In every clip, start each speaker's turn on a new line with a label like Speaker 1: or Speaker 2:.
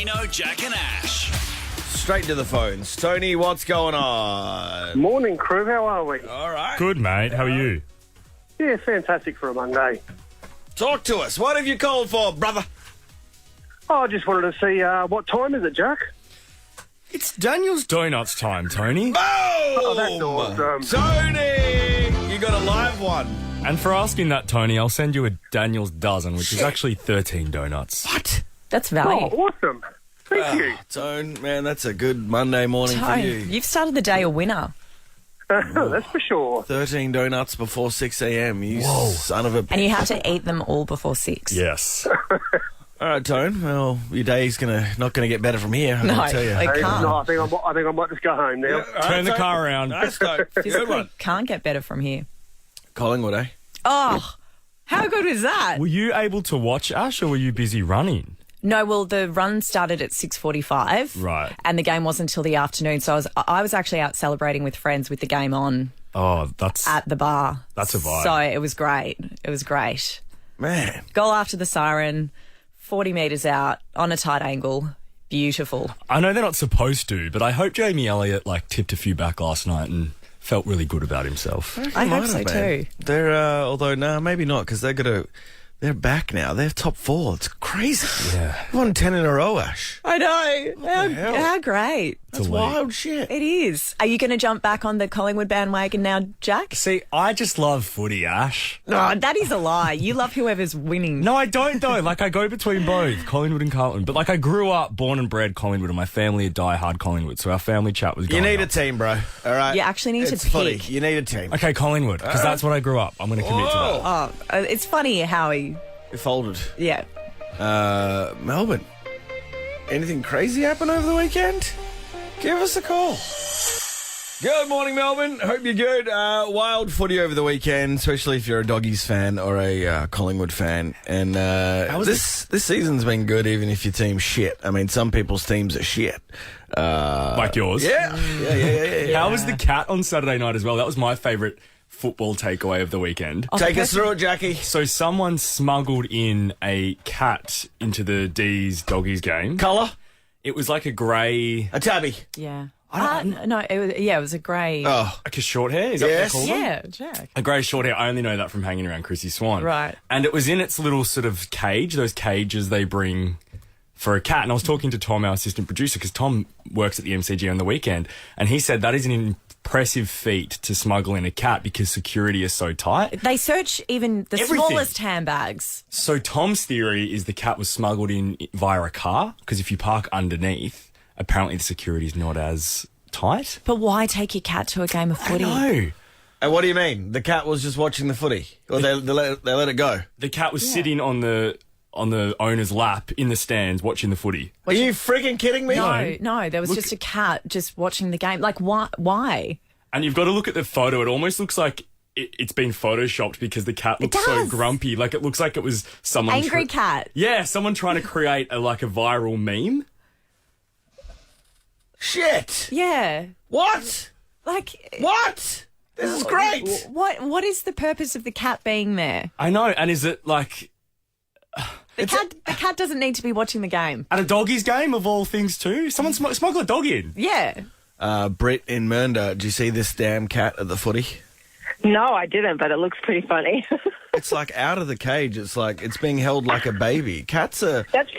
Speaker 1: Tino, Jack and Ash.
Speaker 2: Straight to the phones. Tony, what's going on?
Speaker 3: Morning, crew. How are we?
Speaker 2: All right.
Speaker 4: Good, mate. How are you?
Speaker 3: Yeah, fantastic for a Monday.
Speaker 2: Talk to us. What have you called for, brother?
Speaker 3: Oh, I just wanted to see what time is it, Jack?
Speaker 4: It's Daniel's Donuts time, Tony.
Speaker 3: Oh, that's awesome.
Speaker 2: Tony! You got a live one.
Speaker 4: And for asking that, Tony, I'll send you a Daniel's dozen, which is actually 13 donuts.
Speaker 2: What?
Speaker 5: That's value.
Speaker 3: Oh, awesome. Thank you.
Speaker 2: Tone, man, that's a good Monday morning for
Speaker 5: Tone,
Speaker 2: you.
Speaker 5: you've started the day a winner.
Speaker 3: That's for sure.
Speaker 2: 13 donuts before 6 a.m. You son of a...
Speaker 5: And you have to eat them all before 6.
Speaker 4: Yes.
Speaker 2: All right, Tone. Well, your day's not gonna get better from here. I
Speaker 5: No,
Speaker 2: can tell you.
Speaker 5: it
Speaker 3: Hey,
Speaker 5: can't.
Speaker 3: no, I think I might just go home now.
Speaker 4: Turn the car around.
Speaker 2: Nice, Tone. Good
Speaker 5: Physically
Speaker 2: one.
Speaker 5: can't get better from here.
Speaker 2: Collingwood, eh?
Speaker 5: Oh, how good was that?
Speaker 4: Were you able to watch, Ash, or were you busy running?
Speaker 5: No, well, the run started at 6:45.
Speaker 4: Right.
Speaker 5: And the game wasn't until the afternoon. So I was actually out celebrating with friends with the game on
Speaker 4: Oh, that's
Speaker 5: at the bar.
Speaker 4: That's a vibe.
Speaker 5: So it was great. It was great.
Speaker 2: Man.
Speaker 5: Goal after the siren, 40 metres out, on a tight angle. Beautiful.
Speaker 4: I know they're not supposed to, but I hope Jamie Elliott tipped a few back last night and felt really good about himself.
Speaker 5: I hope so too.
Speaker 2: They're, although, no, maybe not, because they're back now. They're top 4. It's crazy.
Speaker 4: Yeah.
Speaker 2: They won 10 in a row, Ash.
Speaker 5: I know.
Speaker 2: the hell?
Speaker 5: How great.
Speaker 2: That's
Speaker 4: elite.
Speaker 2: wild shit.
Speaker 5: It is. Are you going to jump back on the Collingwood bandwagon now, Jack?
Speaker 4: See, I just love footy, Ash.
Speaker 5: No, that is a lie. You love whoever's winning.
Speaker 4: No, I don't, though. I go between both, Collingwood and Carlton. But, I grew up, born and bred Collingwood, and my family are die-hard Collingwood, so our family chat was
Speaker 2: You
Speaker 4: going
Speaker 2: need a
Speaker 4: up.
Speaker 2: team, bro. All right?
Speaker 5: You actually need to
Speaker 2: It's footy.
Speaker 5: pick.
Speaker 2: You need a team.
Speaker 4: Okay, Collingwood, because that's what I grew up. I'm going to commit to that.
Speaker 5: Oh, it's funny how he...
Speaker 2: It folded.
Speaker 5: Yeah.
Speaker 2: Melbourne. Anything crazy happen over the weekend? Give us a call. Good morning, Melbourne. Hope you're good. Wild footy over the weekend, especially if you're a Doggies fan or a Collingwood fan. And this season's been good, even if your team's shit. I mean, some people's teams are shit.
Speaker 4: Like yours?
Speaker 2: Yeah. Yeah.
Speaker 4: How was the cat on Saturday night as well? That was my favourite football takeaway of the weekend.
Speaker 2: Take us through it, Jackie.
Speaker 4: So someone smuggled in a cat into the Doggies game.
Speaker 2: Colour?
Speaker 4: It was like a grey...
Speaker 2: A tabby.
Speaker 5: Yeah. It was a grey...
Speaker 2: Oh.
Speaker 4: Like a short hair? Is that
Speaker 2: Yes.
Speaker 4: what they call them?
Speaker 5: Yeah, Jack.
Speaker 4: A grey short hair. I only know that from hanging around Chrissy Swan.
Speaker 5: Right.
Speaker 4: And it was in its little sort of cage, those cages they bring for a cat. And I was talking to Tom, our assistant producer, because Tom works at the MCG on the weekend, and he said that is an impressive feat to smuggle in a cat because security is so tight.
Speaker 5: They search even the
Speaker 4: Everything.
Speaker 5: smallest handbags.
Speaker 4: So Tom's theory is the cat was smuggled in via a car, because if you park underneath, apparently the security is not as tight.
Speaker 5: But why take your cat to a game of footy?
Speaker 4: No.
Speaker 2: And what do you mean? The cat was just watching the footy? Or they let it go?
Speaker 4: The cat was sitting on the owner's lap in the stands watching the footy.
Speaker 2: Are you freaking kidding me?
Speaker 5: No, there was just a cat just watching the game. Like, why?
Speaker 4: And you've got to look at the photo. It almost looks like it's been photoshopped because the cat looks so
Speaker 5: does.
Speaker 4: grumpy. Like, it looks like it was someone...
Speaker 5: Angry cat.
Speaker 4: Yeah, someone trying to create a viral meme.
Speaker 2: Shit.
Speaker 5: Yeah.
Speaker 2: What?
Speaker 5: Like...
Speaker 2: What? This is great.
Speaker 5: What is the purpose of the cat being there?
Speaker 4: I know. And is it like...
Speaker 5: The cat doesn't need to be watching the game.
Speaker 4: At a Doggies game, of all things, too? Someone smuggle a dog in.
Speaker 5: Yeah.
Speaker 2: Britt in Mernda, do you see this damn cat at the footy?
Speaker 6: No, I didn't, but it looks pretty funny.
Speaker 2: It's out of the cage. It's it's being held like a baby. Cats are
Speaker 6: That's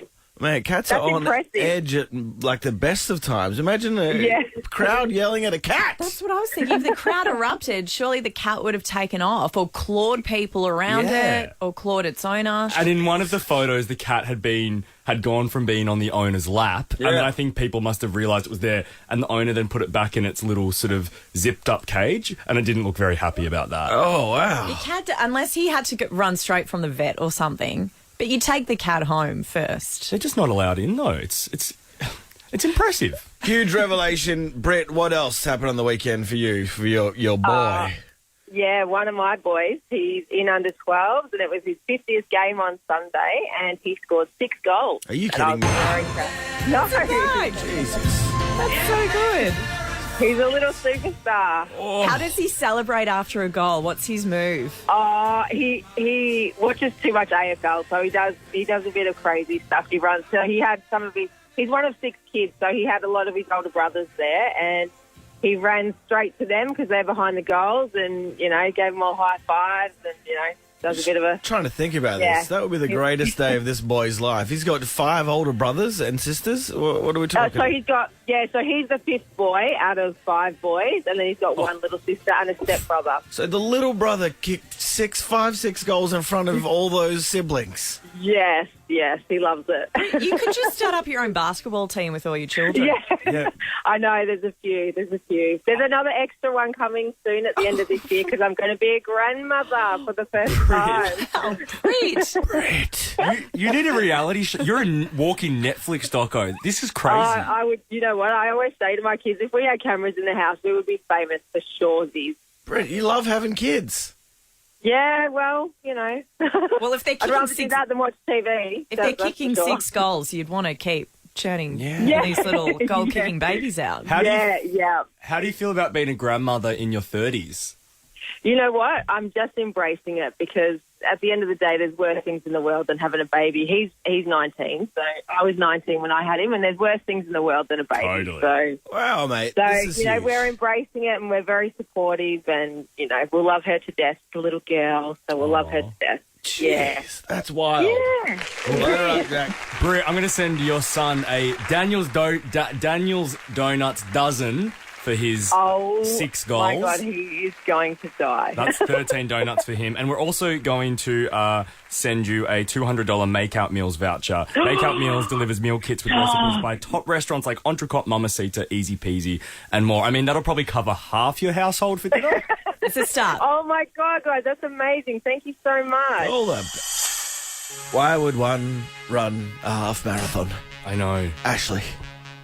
Speaker 2: on
Speaker 6: impressive.
Speaker 2: edge at the best of times. Imagine a crowd yelling at a cat.
Speaker 5: That's what I was thinking. If the crowd erupted, surely the cat would have taken off or clawed people around it or clawed its owner.
Speaker 4: And in one of the photos, the cat had gone from being on the owner's lap, and then I think people must have realised it was there, and the owner then put it back in its little sort of zipped up cage, and it didn't look very happy about that.
Speaker 2: Oh, wow.
Speaker 5: The cat, unless he had to run straight from the vet or something, but you take the cat home first.
Speaker 4: They're just not allowed in, though. It's impressive.
Speaker 2: Huge revelation. Britt, what else happened on the weekend for you, for your boy?
Speaker 6: Yeah, one of my boys, he's in under 12s, and it was his 50th game on Sunday, and he scored 6 goals.
Speaker 2: Are you
Speaker 6: And I
Speaker 2: kidding me?
Speaker 6: was very proud. No,
Speaker 5: Right.
Speaker 2: Jesus.
Speaker 5: That's so good.
Speaker 6: he's a little superstar.
Speaker 5: How does he celebrate after a goal? What's his move?
Speaker 6: He watches too much AFL, so he does a bit of crazy stuff. He runs. So he had some of his he's one of 6 kids, so he had a lot of his older brothers there, and he ran straight to them because they're behind the goals, and gave them all high fives, and does a bit of a.
Speaker 2: Trying to think about this. That would be the greatest day of this boy's life. He's got 5 older brothers and sisters. What are we talking?
Speaker 6: So he's got so he's the 5th boy out of 5 boys, and then he's got one little sister and a stepbrother.
Speaker 2: So the little brother kicked 6 goals in front of all those siblings.
Speaker 6: Yes, he loves it.
Speaker 5: You could just start up your own basketball team with all your children.
Speaker 6: Yeah. I know, there's a few. There's another extra one coming soon at the end of this year because I'm going to be a grandmother for the first time.
Speaker 5: Oh, great.
Speaker 4: You need a reality show. You're a walking Netflix doco. This is crazy.
Speaker 6: I would, you know what, I always say to my kids, if we had cameras in the house, we would be famous for shoresies.
Speaker 2: Brett, you love having kids.
Speaker 6: Yeah, well,
Speaker 5: Well, if they're
Speaker 6: I'd rather
Speaker 5: kicking
Speaker 6: do that than watch TV.
Speaker 5: if they're kicking 6 goals, you'd want to keep churning these little goal-kicking babies out.
Speaker 4: How do you feel about being a grandmother in your 30s?
Speaker 6: You know what? I'm just embracing it because at the end of the day, there's worse things in the world than having a baby. He's 19, so I was 19 when I had him, and there's worse things in the world than a baby.
Speaker 4: Totally.
Speaker 6: So,
Speaker 2: wow, mate.
Speaker 6: So,
Speaker 2: this is huge.
Speaker 6: we're embracing it, and we're very supportive, and, we'll love her to death, the little girl, so we'll love her to death.
Speaker 2: Jeez, that's wild.
Speaker 6: Yeah.
Speaker 2: Well, load her up, Jack.
Speaker 4: Bri, I'm going to send your son a Daniel's Donuts dozen for his 6 goals.
Speaker 6: Oh, my God, he is going to die.
Speaker 4: That's 13 donuts for him. And we're also going to send you a $200 Makeout Meals voucher. Makeout Meals delivers meal kits with recipes by top restaurants like Entrecôte, Mamacita, Easy Peasy, and more. I mean, that'll probably cover half your household for dinner.
Speaker 5: It's a start.
Speaker 6: Oh, my God, guys, that's amazing. Thank you so much.
Speaker 2: Hold up. Why would one run a half marathon?
Speaker 4: I know.
Speaker 2: Ashley.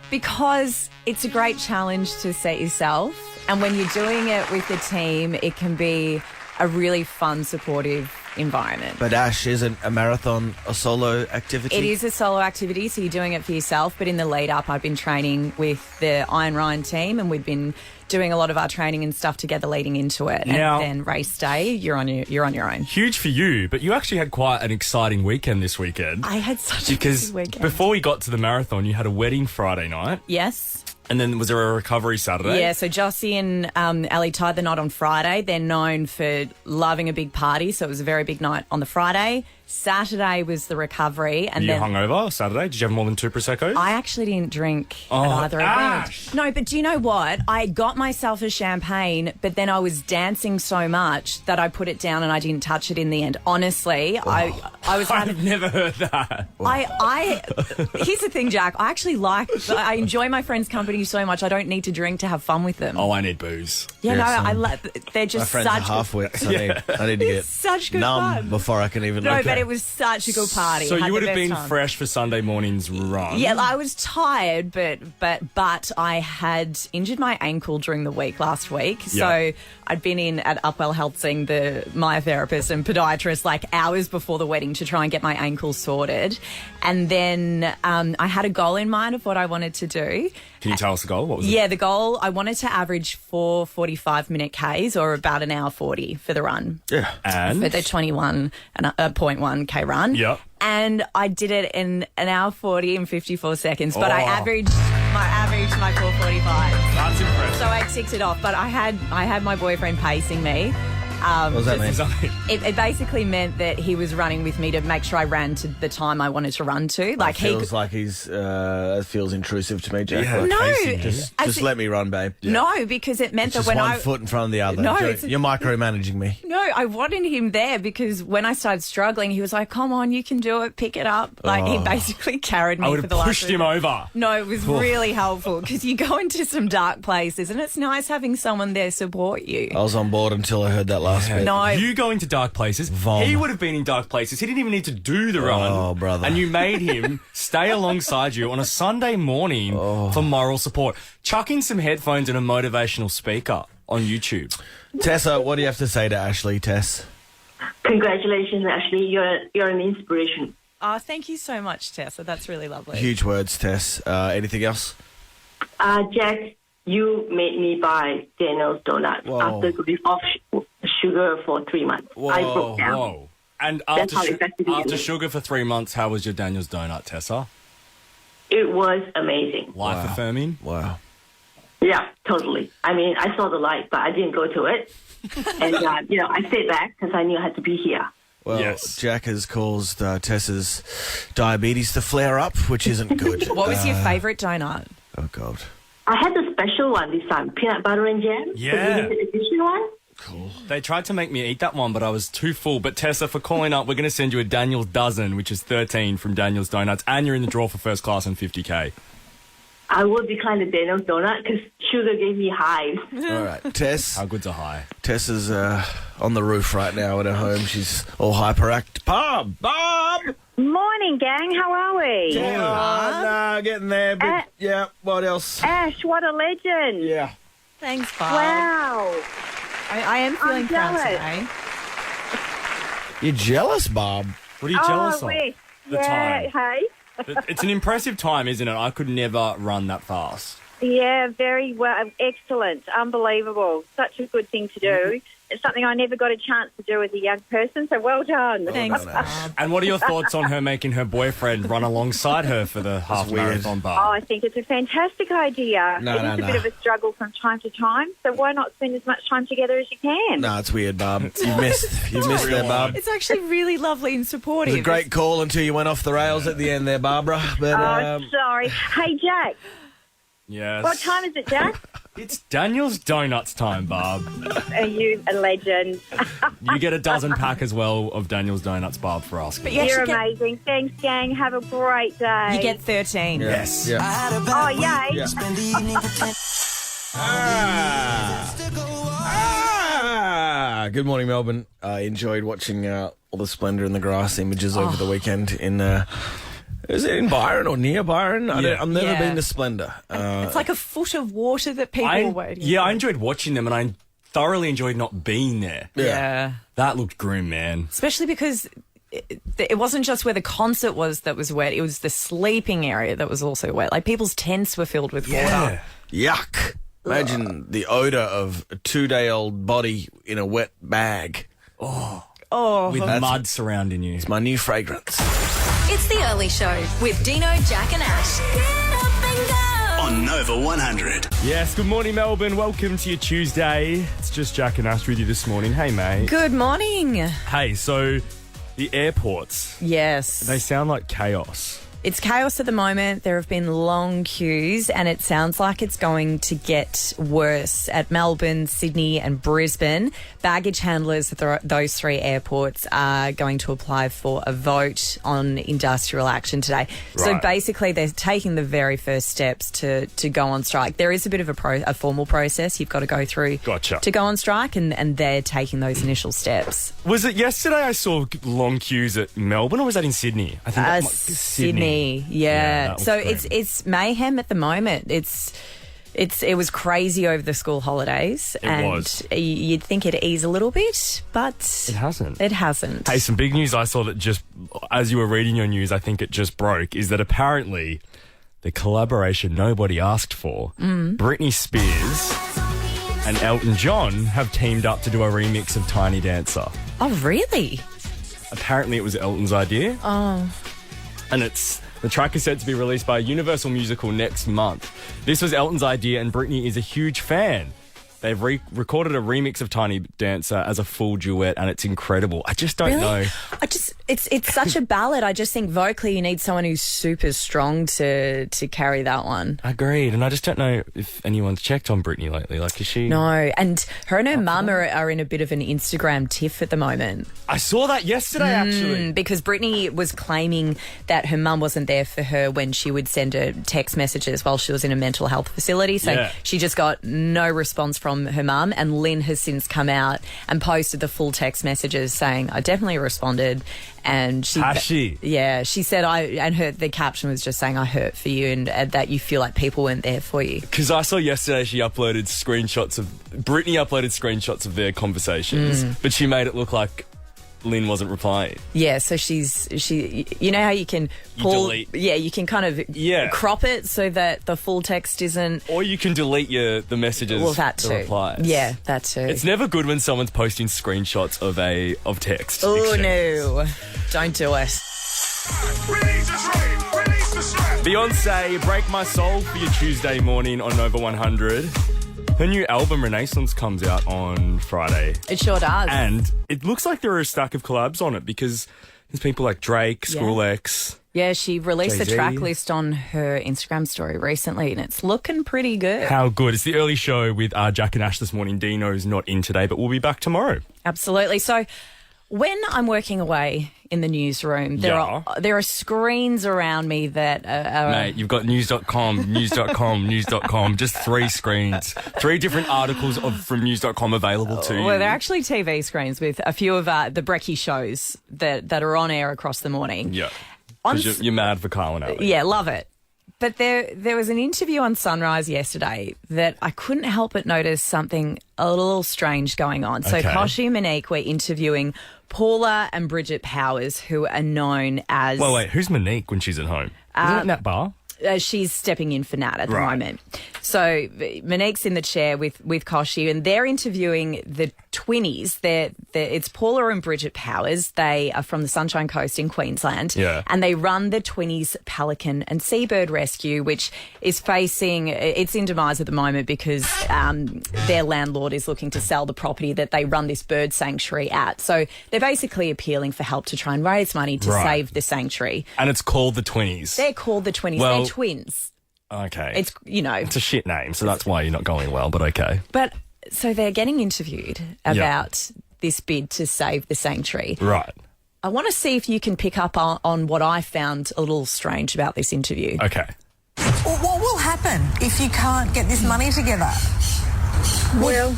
Speaker 5: Because it's a great challenge to set yourself. And when you're doing it with the team, it can be a really fun, supportive environment.
Speaker 2: But Ash, isn't a marathon a solo activity?
Speaker 5: It is a solo activity, so you're doing it for yourself. But in the lead up, I've been training with the Iron Ryan team, and we've been doing a lot of our training and stuff together leading into it.
Speaker 4: Now,
Speaker 5: and then race day, you're on your own.
Speaker 4: Huge for you, but you actually had quite an exciting weekend this weekend.
Speaker 5: I had such a busy weekend.
Speaker 4: Because before we got to the marathon, you had a wedding Friday night.
Speaker 5: Yes.
Speaker 4: And then was there a recovery Saturday?
Speaker 5: Yeah, so Jossie and Ali tied the knot on Friday. They're known for loving a big party, so it was a very big night on the Friday. Saturday was the recovery. And
Speaker 4: Were you
Speaker 5: then
Speaker 4: hungover Saturday? Did you have more than 2 Prosecco's?
Speaker 5: I actually didn't drink at either event. No, but do you know what? I got myself a champagne, but then I was dancing so much that I put it down and I didn't touch it in the end. Honestly, I was having...
Speaker 4: I've never heard that.
Speaker 5: Here's the thing, Jack. I enjoy my friends' company so much. I don't need to drink to have fun with them.
Speaker 4: Oh, I need booze.
Speaker 5: Yeah,
Speaker 2: Yeah,
Speaker 5: no, they're
Speaker 2: My
Speaker 5: just
Speaker 2: friends are
Speaker 5: such...
Speaker 2: half-wits. I need to get
Speaker 5: such good
Speaker 2: numb
Speaker 5: fun.
Speaker 2: before I can even
Speaker 5: No,
Speaker 2: look
Speaker 5: but
Speaker 2: at
Speaker 5: it was such a good party.
Speaker 4: So
Speaker 5: Had
Speaker 4: you would
Speaker 5: the
Speaker 4: have
Speaker 5: best
Speaker 4: been
Speaker 5: time.
Speaker 4: fresh for Sunday morning's run.
Speaker 5: Yeah, I was tired, but I had injured my ankle during the week last week. So I'd been in at Upwell Health seeing the myotherapist and podiatrist like hours before the wedding to try and get my ankle sorted. And then I had a goal in mind of what I wanted to do.
Speaker 4: Can you tell us the goal? What was it?
Speaker 5: Yeah, the goal, I wanted to average 4 45-minute Ks or about an hour 40 for the run.
Speaker 2: Yeah.
Speaker 4: And?
Speaker 5: For the 21.1 K run.
Speaker 4: Yep.
Speaker 5: And I did it in an hour 40 and 54 seconds, but I averaged my 4:45.
Speaker 4: That's impressive.
Speaker 5: So I ticked it off, but I had my boyfriend pacing me.
Speaker 2: What does that mean?
Speaker 5: It basically meant that he was running with me to make sure I ran to the time I wanted to run to. Like
Speaker 2: feels like that feels intrusive to me, Jack.
Speaker 4: Yeah.
Speaker 2: Like,
Speaker 5: No,
Speaker 2: just let me run, babe.
Speaker 5: No, because it meant
Speaker 2: It's
Speaker 5: that
Speaker 2: just
Speaker 5: when
Speaker 2: one foot in front of the other.
Speaker 5: No,
Speaker 2: You're micromanaging me.
Speaker 5: No, I wanted him there because when I started struggling, he was like, "Come on, you can do it. Pick it up." Like he basically carried me
Speaker 4: I would
Speaker 5: for
Speaker 4: have
Speaker 5: the last.
Speaker 4: pushed him over.
Speaker 5: No, it was really helpful because you go into some dark places, and it's nice having someone there support you.
Speaker 2: I was on board until I heard that last bit.
Speaker 5: No,
Speaker 4: You going to dark places.
Speaker 2: Vom.
Speaker 4: He would have been in dark places. He didn't even need to do the run.
Speaker 2: Oh, brother.
Speaker 4: And you made him stay alongside you on a Sunday morning for moral support. Chuck in some headphones and a motivational speaker on YouTube.
Speaker 2: Tessa, what do you have to say to Ashley, Tess?
Speaker 1: Congratulations, Ashley. You're an inspiration.
Speaker 5: oh, thank you so much, Tessa. That's really lovely.
Speaker 2: Huge words, Tess. Anything else?
Speaker 1: Jack, you made me buy Daniel's Donuts
Speaker 2: Whoa.
Speaker 1: after going off sugar for 3 months. I broke down.
Speaker 4: Whoa. And
Speaker 1: That's how effective it
Speaker 4: after
Speaker 1: is.
Speaker 4: sugar for 3 months, how was your Daniel's donut, Tessa?
Speaker 1: It was amazing.
Speaker 4: Life affirming.
Speaker 2: Wow.
Speaker 1: Yeah, totally. I mean, I saw the light, but I didn't go to it. And, I stayed back because I knew I had to be here.
Speaker 2: Well,
Speaker 4: Yes.
Speaker 2: Jack has caused Tessa's diabetes to flare up, which isn't good.
Speaker 5: What was your favourite donut?
Speaker 2: Oh, God.
Speaker 1: I had the special one this time, peanut butter and jam.
Speaker 4: Yeah.
Speaker 1: The limited edition one.
Speaker 2: Cool.
Speaker 4: They tried to make me eat that one, but I was too full. But Tessa, for calling up, we're going to send you a Daniel's dozen, which is 13 from Daniel's Donuts, and you're in the draw for first class and 50K.
Speaker 1: I will decline the Daniel's donut because sugar gave me hives.
Speaker 2: All right, Tess.
Speaker 4: How good's a high?
Speaker 2: Tess is on the roof right now at her home. She's all hyperactive. Bob!
Speaker 7: Morning, gang. How are we?
Speaker 2: No, getting there. But, yeah, what else?
Speaker 7: Ash, what a legend.
Speaker 2: Yeah.
Speaker 5: Thanks, Bob.
Speaker 7: Wow.
Speaker 5: I am feeling proud
Speaker 7: jealous.
Speaker 5: today.
Speaker 2: You're jealous, Bob?
Speaker 4: What are you jealous
Speaker 7: I
Speaker 4: of?
Speaker 7: wish.
Speaker 4: The
Speaker 7: yeah,
Speaker 4: time.
Speaker 7: hey?
Speaker 4: It's an impressive time, isn't it? I could never run that fast.
Speaker 7: Yeah, very well. Excellent. Unbelievable. Such a good thing to do. It's something I never got a chance to do as a young person, so well done.
Speaker 5: Thanks,
Speaker 2: done,
Speaker 5: Bob.
Speaker 4: And what are your thoughts on her making her boyfriend run alongside her for the half
Speaker 2: weird.
Speaker 4: marathon
Speaker 7: Oh,
Speaker 4: bar?
Speaker 7: I think it's a fantastic idea.
Speaker 2: No,
Speaker 7: it
Speaker 2: no,
Speaker 7: is a
Speaker 2: no.
Speaker 7: bit of a struggle from time to time, so why not spend as much time together as you can?
Speaker 2: No, it's weird, Bob. You've missed there, Bob.
Speaker 5: It's actually really lovely and
Speaker 2: It
Speaker 5: supportive.
Speaker 2: was a great call until you went off the rails at the end there, Barbara. But
Speaker 7: Oh, sorry. Hey, Jack.
Speaker 4: Yes.
Speaker 7: What time is it, Jack?
Speaker 4: It's Daniel's Donuts time, Barb.
Speaker 7: Are you a legend?
Speaker 4: You get a dozen pack as well of Daniel's Donuts, Barb, for asking.
Speaker 5: But you
Speaker 7: You're
Speaker 5: actually
Speaker 7: amazing. Thanks, gang. Have a great day.
Speaker 5: you get 13.
Speaker 4: Yes.
Speaker 2: yeah.
Speaker 7: Oh, yay.
Speaker 2: Yeah. Good morning, Melbourne. I enjoyed watching all the splendour in the grass images over the weekend in... is it in Byron or near Byron? I've never
Speaker 5: Yeah.
Speaker 2: been to Splendour.
Speaker 5: It's like a foot of water that people are waiting for.
Speaker 4: I enjoyed watching them, and I thoroughly enjoyed not being there.
Speaker 5: Yeah.
Speaker 4: That looked grim, man.
Speaker 5: Especially because it wasn't just where the concert was that was wet, it was the sleeping area that was also wet. Like people's tents were filled with water.
Speaker 2: Yuck. Imagine the odour of a 2-day-old body in a wet bag.
Speaker 5: Oh,
Speaker 4: With mud surrounding you.
Speaker 2: It's my new fragrance.
Speaker 8: It's the early show with Dino, Jack and Ash. Get up and go.
Speaker 9: On Nova 100.
Speaker 4: Yes, good morning, Melbourne. Welcome to your Tuesday. It's just Jack and Ash with you this morning. Hey, mate.
Speaker 5: good morning.
Speaker 4: Hey, so the airports,
Speaker 5: Yes.
Speaker 4: they sound like chaos.
Speaker 5: It's chaos at the moment. There have been long queues, and it sounds like it's going to get worse at Melbourne, Sydney, and Brisbane. Baggage handlers at those three airports are going to apply for a vote on industrial action today. So
Speaker 4: Right.
Speaker 5: basically, they're taking the very first steps to go on strike. There is a bit of a formal process you've got to go through
Speaker 4: Gotcha.
Speaker 5: to go on strike, and they're taking those initial steps.
Speaker 4: Was it yesterday I saw long queues at Melbourne, or was that in Sydney? I think that might-
Speaker 5: Sydney.
Speaker 4: Yeah,
Speaker 5: Yeah.
Speaker 4: that was
Speaker 5: So
Speaker 4: great.
Speaker 5: it's mayhem at the moment. It was crazy over the school holidays, and
Speaker 4: was.
Speaker 5: You'd think it'd ease a little bit, but
Speaker 4: It hasn't.
Speaker 5: It hasn't.
Speaker 4: Hey, some big news I saw that just, as you were reading your news, I think it just broke, is that apparently the collaboration nobody asked for, Britney Spears and Elton John have teamed up to do a remix of Tiny Dancer.
Speaker 5: Oh, really?
Speaker 4: Apparently it was Elton's idea.
Speaker 5: Oh.
Speaker 4: And the track is set to be released by Universal Musical next month. This was Elton's idea, and Britney is a huge fan. They've recorded a remix of Tiny Dancer as a full duet, and it's incredible. I just don't know.
Speaker 5: It's such a ballad. I just think vocally you need someone who's super strong to carry that one.
Speaker 4: Agreed, and I just don't know if anyone's checked on Britney lately. Like, is she?
Speaker 5: No, and her and her mum are in a bit of an Instagram tiff at the moment.
Speaker 4: I saw that yesterday, actually.
Speaker 5: Because Britney was claiming that her mum wasn't there for her when she would send her text messages while she was in a mental health facility. So
Speaker 4: Yeah.
Speaker 5: she just got no response from her mum, and Lynn has since come out and posted the full text messages saying, I definitely responded. And
Speaker 4: Has she?
Speaker 5: Yeah, she said the caption was just saying, I hurt for you, and that you feel like people weren't there for you.
Speaker 4: Because I saw yesterday Britney uploaded screenshots of their conversations, but she made it look like Lynn wasn't replying.
Speaker 5: Yeah, so she you know how you can pull,
Speaker 4: delete.
Speaker 5: yeah, you can kind of crop it so that the full text isn't.
Speaker 4: Or you can delete the messages,
Speaker 5: Well, that too.
Speaker 4: the replies.
Speaker 5: Yeah, that too.
Speaker 4: It's never good when someone's posting screenshots of text.
Speaker 5: Oh
Speaker 4: exchange.
Speaker 5: no, don't do it.
Speaker 9: Release the train, release the
Speaker 4: Beyonce, Break My Soul for your Tuesday morning on Nova 100. Her new album, Renaissance, comes out on Friday.
Speaker 5: It sure does.
Speaker 4: And it looks like there are a stack of collabs on it because there's people like Drake, Skrillex.
Speaker 5: Yeah, she released the
Speaker 4: Jay-Z.
Speaker 5: track list on her Instagram story recently, and it's looking pretty good.
Speaker 4: How good. It's the early show with Jack and Ash this morning. Dino's not in today, but we'll be back tomorrow.
Speaker 5: Absolutely. So when I'm working away in the newsroom, there are screens around me that are...
Speaker 4: Mate, you've got news.com, news.com, news.com, just 3 screens. 3 different articles from news.com available to you.
Speaker 5: Well, they're actually TV screens with a few of the brekkie shows that are on air across the morning.
Speaker 4: Yeah. Because you're mad for Kyle and Ali.
Speaker 5: Yeah, love it. But there was an interview on Sunrise yesterday that I couldn't help but notice something a little strange going on. So Koshi and Monique were interviewing Paula and Bridget Powers, who are known as...
Speaker 4: Well, wait, who's Monique when she's at home? Isn't it in that bar?
Speaker 5: She's stepping in for Nat at the moment. So Monique's in the chair with Koshi, and they're interviewing the twinnies. It's Paula and Bridget Powers. They are from the Sunshine Coast in Queensland.
Speaker 4: Yeah.
Speaker 5: And they run the Twinnies Pelican and Seabird Rescue, which is it's in demise at the moment because their landlord is looking to sell the property that they run this bird sanctuary at. So they're basically appealing for help to try and raise money to save the sanctuary.
Speaker 4: And it's called the Twinnies.
Speaker 5: They're called the Twinnies.
Speaker 4: Well,
Speaker 5: they're twins.
Speaker 4: Okay.
Speaker 5: It's,
Speaker 4: It's a shit name, so that's why you're not going well, but okay.
Speaker 5: But so they're getting interviewed about this bid to save the sanctuary.
Speaker 4: Right.
Speaker 5: I want to see if you can pick up on what I found a little strange about this interview.
Speaker 4: Okay.
Speaker 9: What will happen if you can't get this money together?
Speaker 10: We'll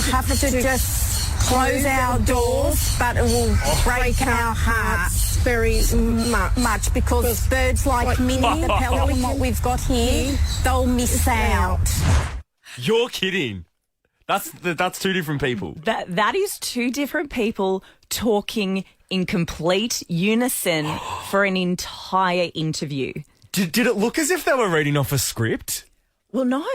Speaker 10: have to just close our doors, but it will break our hearts very much because birds like Minnie and Pelican, what we've got here, they'll miss out.
Speaker 4: You're kidding. That's 2 different people.
Speaker 5: That is 2 different people talking in complete unison for an entire interview.
Speaker 4: Did it look as if they were reading off a script?
Speaker 5: Well, no.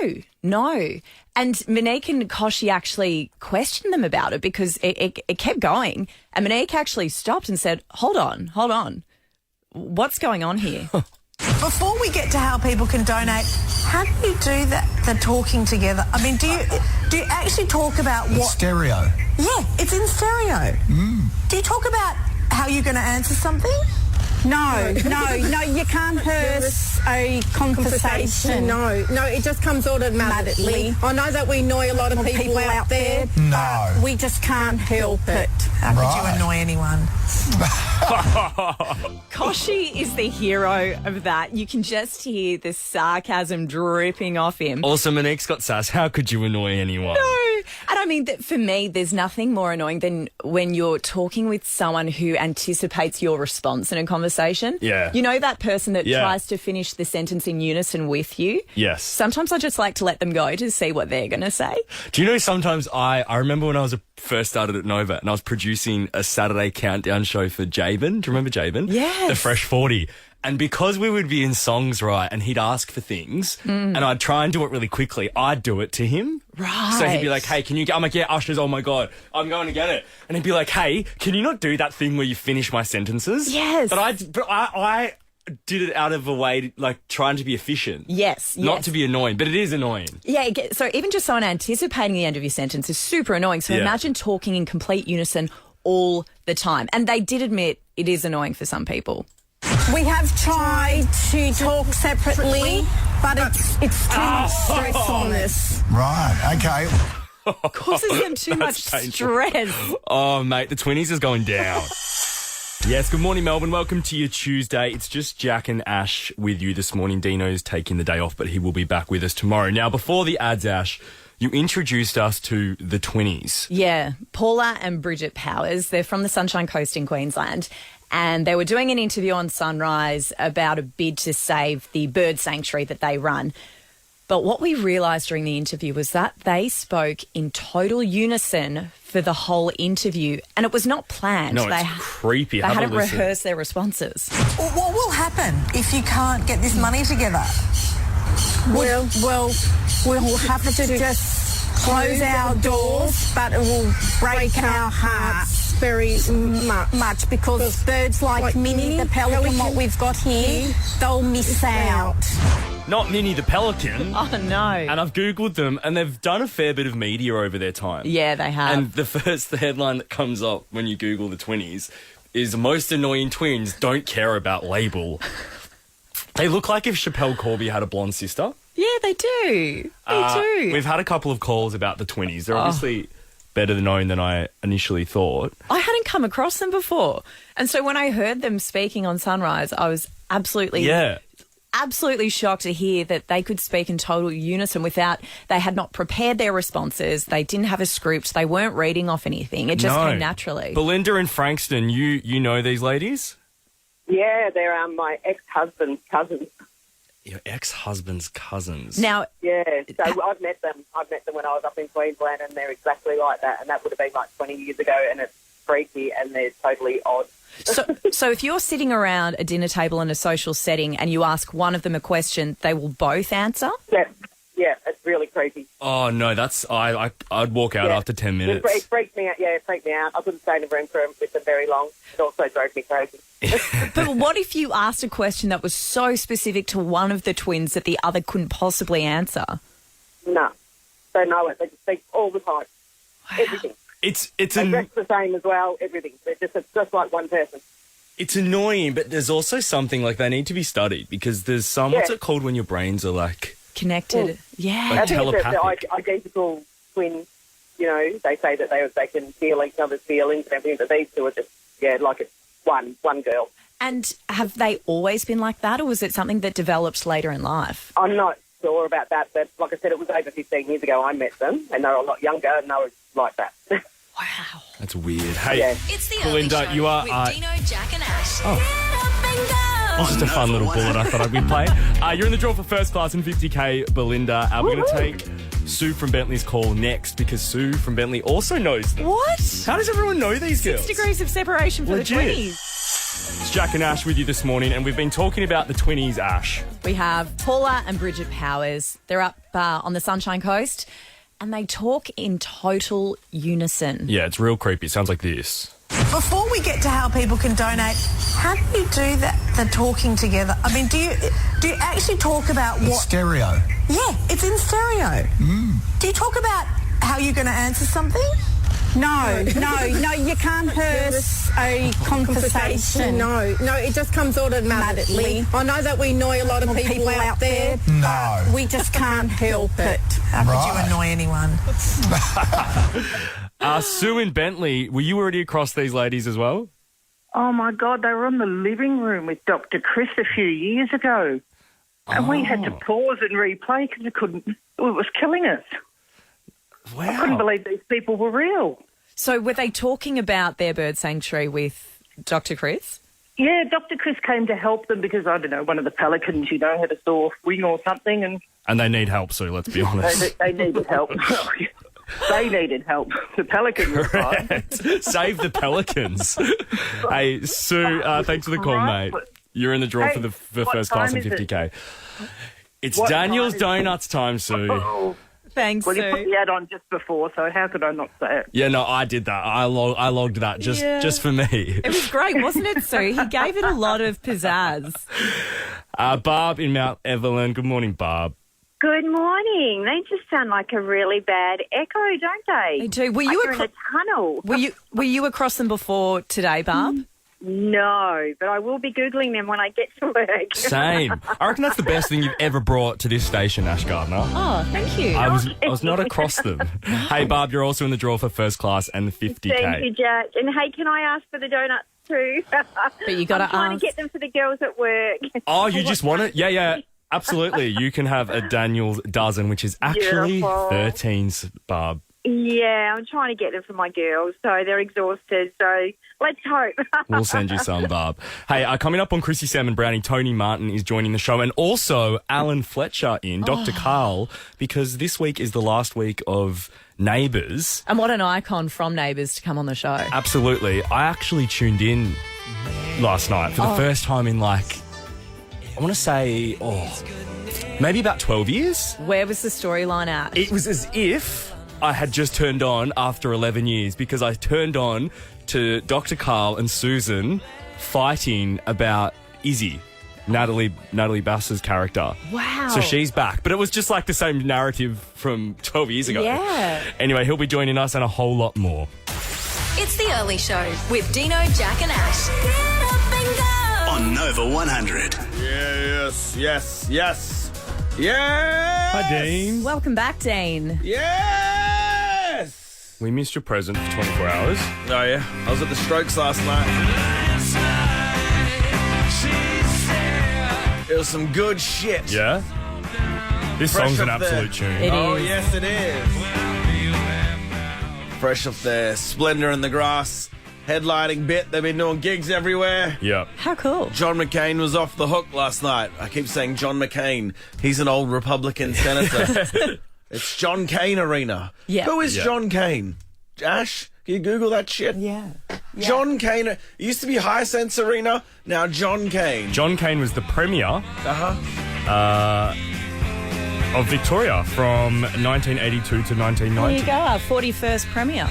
Speaker 5: And Monique and Koshi actually questioned them about it because it kept going. And Monique actually stopped and said, hold on. What's going on here?
Speaker 9: Before we get to how people can donate, how do you do the talking together? I mean, do you actually talk about what...
Speaker 11: Stereo.
Speaker 9: Yeah, it's in stereo. Do you talk about how you're going to answer something?
Speaker 10: No, you can't rehearse a conversation. No, it just comes automatically. I know that we annoy a lot of people out there.
Speaker 11: No.
Speaker 10: We just can't help it.
Speaker 9: How could you annoy anyone?
Speaker 5: Koshi is the hero of that. You can just hear the sarcasm dripping off him.
Speaker 4: Also, Monique's got sass. How could you annoy anyone?
Speaker 5: No. And I mean, for me, there's nothing more annoying than when you're talking with someone who anticipates your response in a conversation.
Speaker 4: Yeah.
Speaker 5: You know that person that tries to finish the sentence in unison with you?
Speaker 4: Yes.
Speaker 5: Sometimes I just like to let them go to see what they're going to say.
Speaker 4: Do you know sometimes I remember when I was first started at Nova and I was producing a Saturday countdown show for Jabin. Do you remember Jabin?
Speaker 5: Yes.
Speaker 4: The Fresh 40. And because we would be in songs, right, and he'd ask for things, and I'd try and do it really quickly, I'd do it to him.
Speaker 5: Right.
Speaker 4: So he'd be like, hey, can you... I'm like, yeah, Ushers, oh my God, I'm going to get it. And he'd be like, hey, can you not do that thing where you finish my sentences?
Speaker 5: Yes.
Speaker 4: But I did it out of a way, like, trying to be efficient.
Speaker 5: Yes.
Speaker 4: Not to be annoying, but it is annoying.
Speaker 5: Yeah, so even just someone anticipating the end of your sentence is super annoying. So imagine talking in complete unison all the time. And they did admit it is annoying for some people.
Speaker 10: We have tried to talk separately, but it's too much stress on us.
Speaker 11: Right, okay.
Speaker 5: Causes them too much stress.
Speaker 4: Oh, mate, the Twinnies is going down. Yes, good morning, Melbourne. Welcome to your Tuesday. It's just Jack and Ash with you this morning. Dino's taking the day off, but he will be back with us tomorrow. Now, before the ads, Ash, you introduced us to the Twinnies.
Speaker 5: Yeah, Paula and Bridget Powers. They're from the Sunshine Coast in Queensland. And they were doing an interview on Sunrise about a bid to save the bird sanctuary that they run. But what we realised during the interview was that they spoke in total unison for the whole interview. And it was not planned.
Speaker 4: No, it's creepy.
Speaker 5: They hadn't rehearsed their responses.
Speaker 9: What will happen if you can't get this money together?
Speaker 10: We'll have to just close our doors, but it will break our hearts very much because birds like Minnie the pelican, what we've got here, they'll miss out.
Speaker 4: Not Minnie the Pelican.
Speaker 5: Oh, no.
Speaker 4: And I've Googled them, and they've done a fair bit of media over their time.
Speaker 5: Yeah, they have.
Speaker 4: And the headline that comes up when you Google the twinnies is most annoying twins don't care about label. They look like if Chappelle Corby had a blonde sister.
Speaker 5: Yeah, they do. They do.
Speaker 4: We've had a couple of calls about the twinnies. They're obviously better known than I initially thought.
Speaker 5: I hadn't come across them before. And so when I heard them speaking on Sunrise, I was absolutely shocked to hear that they could speak in total unison they had not prepared their responses. They didn't have a script. They weren't reading off anything. It just came naturally.
Speaker 4: Belinda and Frankston, you know these ladies?
Speaker 12: Yeah, they're my ex-husband's cousins.
Speaker 4: Your ex-husband's cousins?
Speaker 5: Now,
Speaker 12: yeah, so I've met them. I've met them when I was up in Queensland, and they're exactly like that. And that would have been like 20 years ago, and it's freaky, and they're totally odd.
Speaker 5: So if you're sitting around a dinner table in a social setting and you ask one of them a question, they will both answer?
Speaker 12: Yeah, it's really creepy.
Speaker 4: Oh, no, I'd walk out after 10 minutes.
Speaker 12: It freaked me out. Yeah, it freaked me out. I couldn't stay in the room with them very long. It also drove me crazy.
Speaker 5: But what if you asked a question that was so specific to one of the twins that the other couldn't possibly answer?
Speaker 12: No. They know it. They just speak all the time. Wow. Everything. They dress the same as well, everything. It's just like one person.
Speaker 4: It's annoying, but there's also something like they need to be studied because there's some, what's it called when your brains are like...
Speaker 5: connected. Yeah.
Speaker 4: Like telepathic.
Speaker 12: The identical twins, they say that they can feel each other's feelings and everything, but these two are just, like it's one girl.
Speaker 5: And have they always been like that, or was it something that developed later in life?
Speaker 12: I'm not sure about that, but like I said, it was over 15 years ago I met them, and they were a lot younger, and they were like that.
Speaker 5: Wow.
Speaker 4: That's weird. Hey,
Speaker 8: It's the
Speaker 4: Belinda,
Speaker 8: Early Show
Speaker 4: you are...
Speaker 8: with Dino, Jack and Ash.
Speaker 4: It's just a fun little bullet I thought we'd play. You're in the draw for first class and 50k, Belinda. We're going to take Sue from Bentley's call next because Sue from Bentley also knows them.
Speaker 5: What?
Speaker 4: How does everyone know these girls?
Speaker 5: 6 degrees of separation for
Speaker 4: Legit.
Speaker 5: the twinnies.
Speaker 4: It's Jack and Ash with you this morning, and we've been talking about the twinnies, Ash.
Speaker 5: We have Paula and Bridget Powers. They're up on the Sunshine Coast, and they talk in total unison.
Speaker 4: Yeah, it's real creepy. It sounds like this.
Speaker 9: Before we get to how people can donate, how do you do that? The talking together. I mean, do you actually talk about what?
Speaker 11: Stereo.
Speaker 9: Yeah, it's in stereo. Do you talk about how you're going to answer something?
Speaker 10: No, you can't hearse a conversation. No, it just comes automatically. I know that we annoy a lot of people out there, but we just can't help it.
Speaker 9: How could you annoy anyone?
Speaker 4: Sue in Bentley, were you already across these ladies as well?
Speaker 13: Oh, my God, they were in the living room with Dr. Chris a few years ago. And we had to pause and replay because it was killing us.
Speaker 2: Wow.
Speaker 13: I couldn't believe these people were real.
Speaker 5: So were they talking about their bird sanctuary with Dr. Chris?
Speaker 13: Yeah, Dr. Chris came to help them because, I don't know, one of the pelicans, had a sore wing or something.
Speaker 4: And they need help, Sue, let's be honest.
Speaker 13: They needed help. They needed help. The pelican was fine.
Speaker 4: Save the pelicans. Hey, Sue, thanks for the call, mate. You're in the draw for the first class and 50k. It's Daniel's Donuts time, Sue.
Speaker 13: Oh.
Speaker 5: Thanks,
Speaker 13: Well,
Speaker 5: Sue.
Speaker 13: you put the ad on just before, so how could I not say it?
Speaker 4: Yeah, no, I did that. I logged that just for me.
Speaker 5: It was great, wasn't it, Sue? He gave it a lot of pizzazz.
Speaker 4: Barb in Mount Evelyn. Good morning, Barb.
Speaker 7: Good morning. They just sound like a really bad echo, don't they?
Speaker 5: They do. Were
Speaker 7: like
Speaker 5: you
Speaker 7: you're in a tunnel?
Speaker 5: Were you across them before today, Barb?
Speaker 7: No, but I will be Googling them when I get to work.
Speaker 4: Same. I reckon that's the best thing you've ever brought to this station, Ash Gardner.
Speaker 5: Oh, thank you.
Speaker 4: I was not across them. Hey, Barb, you're also in the draw for first class and the 50k.
Speaker 7: Thank you, Jack. And hey, can I ask for the donuts too?
Speaker 5: But you got to
Speaker 7: I'm trying to get them for the girls at work.
Speaker 4: Oh, you just want it? Yeah. Absolutely. You can have a Daniel's dozen, which is actually
Speaker 7: Beautiful.
Speaker 4: 13s, Barb.
Speaker 7: Yeah, I'm trying to get them for my girls, so they're exhausted. So let's hope.
Speaker 4: We'll send you some, Barb. Hey, coming up on Chrissy Salmon Brownie, Tony Martin is joining the show, and also Alan Fletcher Dr. Carl, because this week is the last week of Neighbours.
Speaker 5: And what an icon from Neighbours to come on the show.
Speaker 4: Absolutely. I actually tuned in last night for the first time in I want to say, maybe about 12 years.
Speaker 5: Where was the storyline at?
Speaker 4: It was as if I had just turned on after 11 years because I turned on to Dr. Carl and Susan fighting about Izzy, Natalie Bass's character.
Speaker 5: Wow.
Speaker 4: So she's back. But it was just like the same narrative from 12 years ago.
Speaker 5: Yeah.
Speaker 4: Anyway, he'll be joining us and a whole lot more.
Speaker 8: It's the Early Show with Dino, Jack and Ash. Get up and go.
Speaker 11: On Nova 100.
Speaker 2: Yes. Yes.
Speaker 4: Hi, Dean.
Speaker 5: Welcome back, Dean.
Speaker 2: Yes.
Speaker 4: We missed your present for 24 hours.
Speaker 2: Oh, yeah. I was at the Strokes last night. It was some good shit.
Speaker 4: Yeah? This
Speaker 2: Fresh
Speaker 4: song's an
Speaker 2: off the-
Speaker 4: absolute tune.
Speaker 5: It
Speaker 2: Oh,
Speaker 5: is.
Speaker 2: yes, it is. Fresh off their Splendor in the Grass headlining bit. They've been doing gigs everywhere.
Speaker 4: Yeah.
Speaker 5: How cool.
Speaker 2: John McCain was off the hook last night. I keep saying John McCain. He's an old Republican senator. It's John Cain Arena.
Speaker 5: Yeah.
Speaker 2: Who is
Speaker 4: Yeah.
Speaker 2: John Cain? Ash, can you Google that shit?
Speaker 5: Yeah.
Speaker 2: John Cain. It used to be High Sense Arena. Now John Cain.
Speaker 4: John Cain was the premier of Victoria from 1982 to
Speaker 5: There
Speaker 4: 1990.
Speaker 5: you go, our 41st Premier.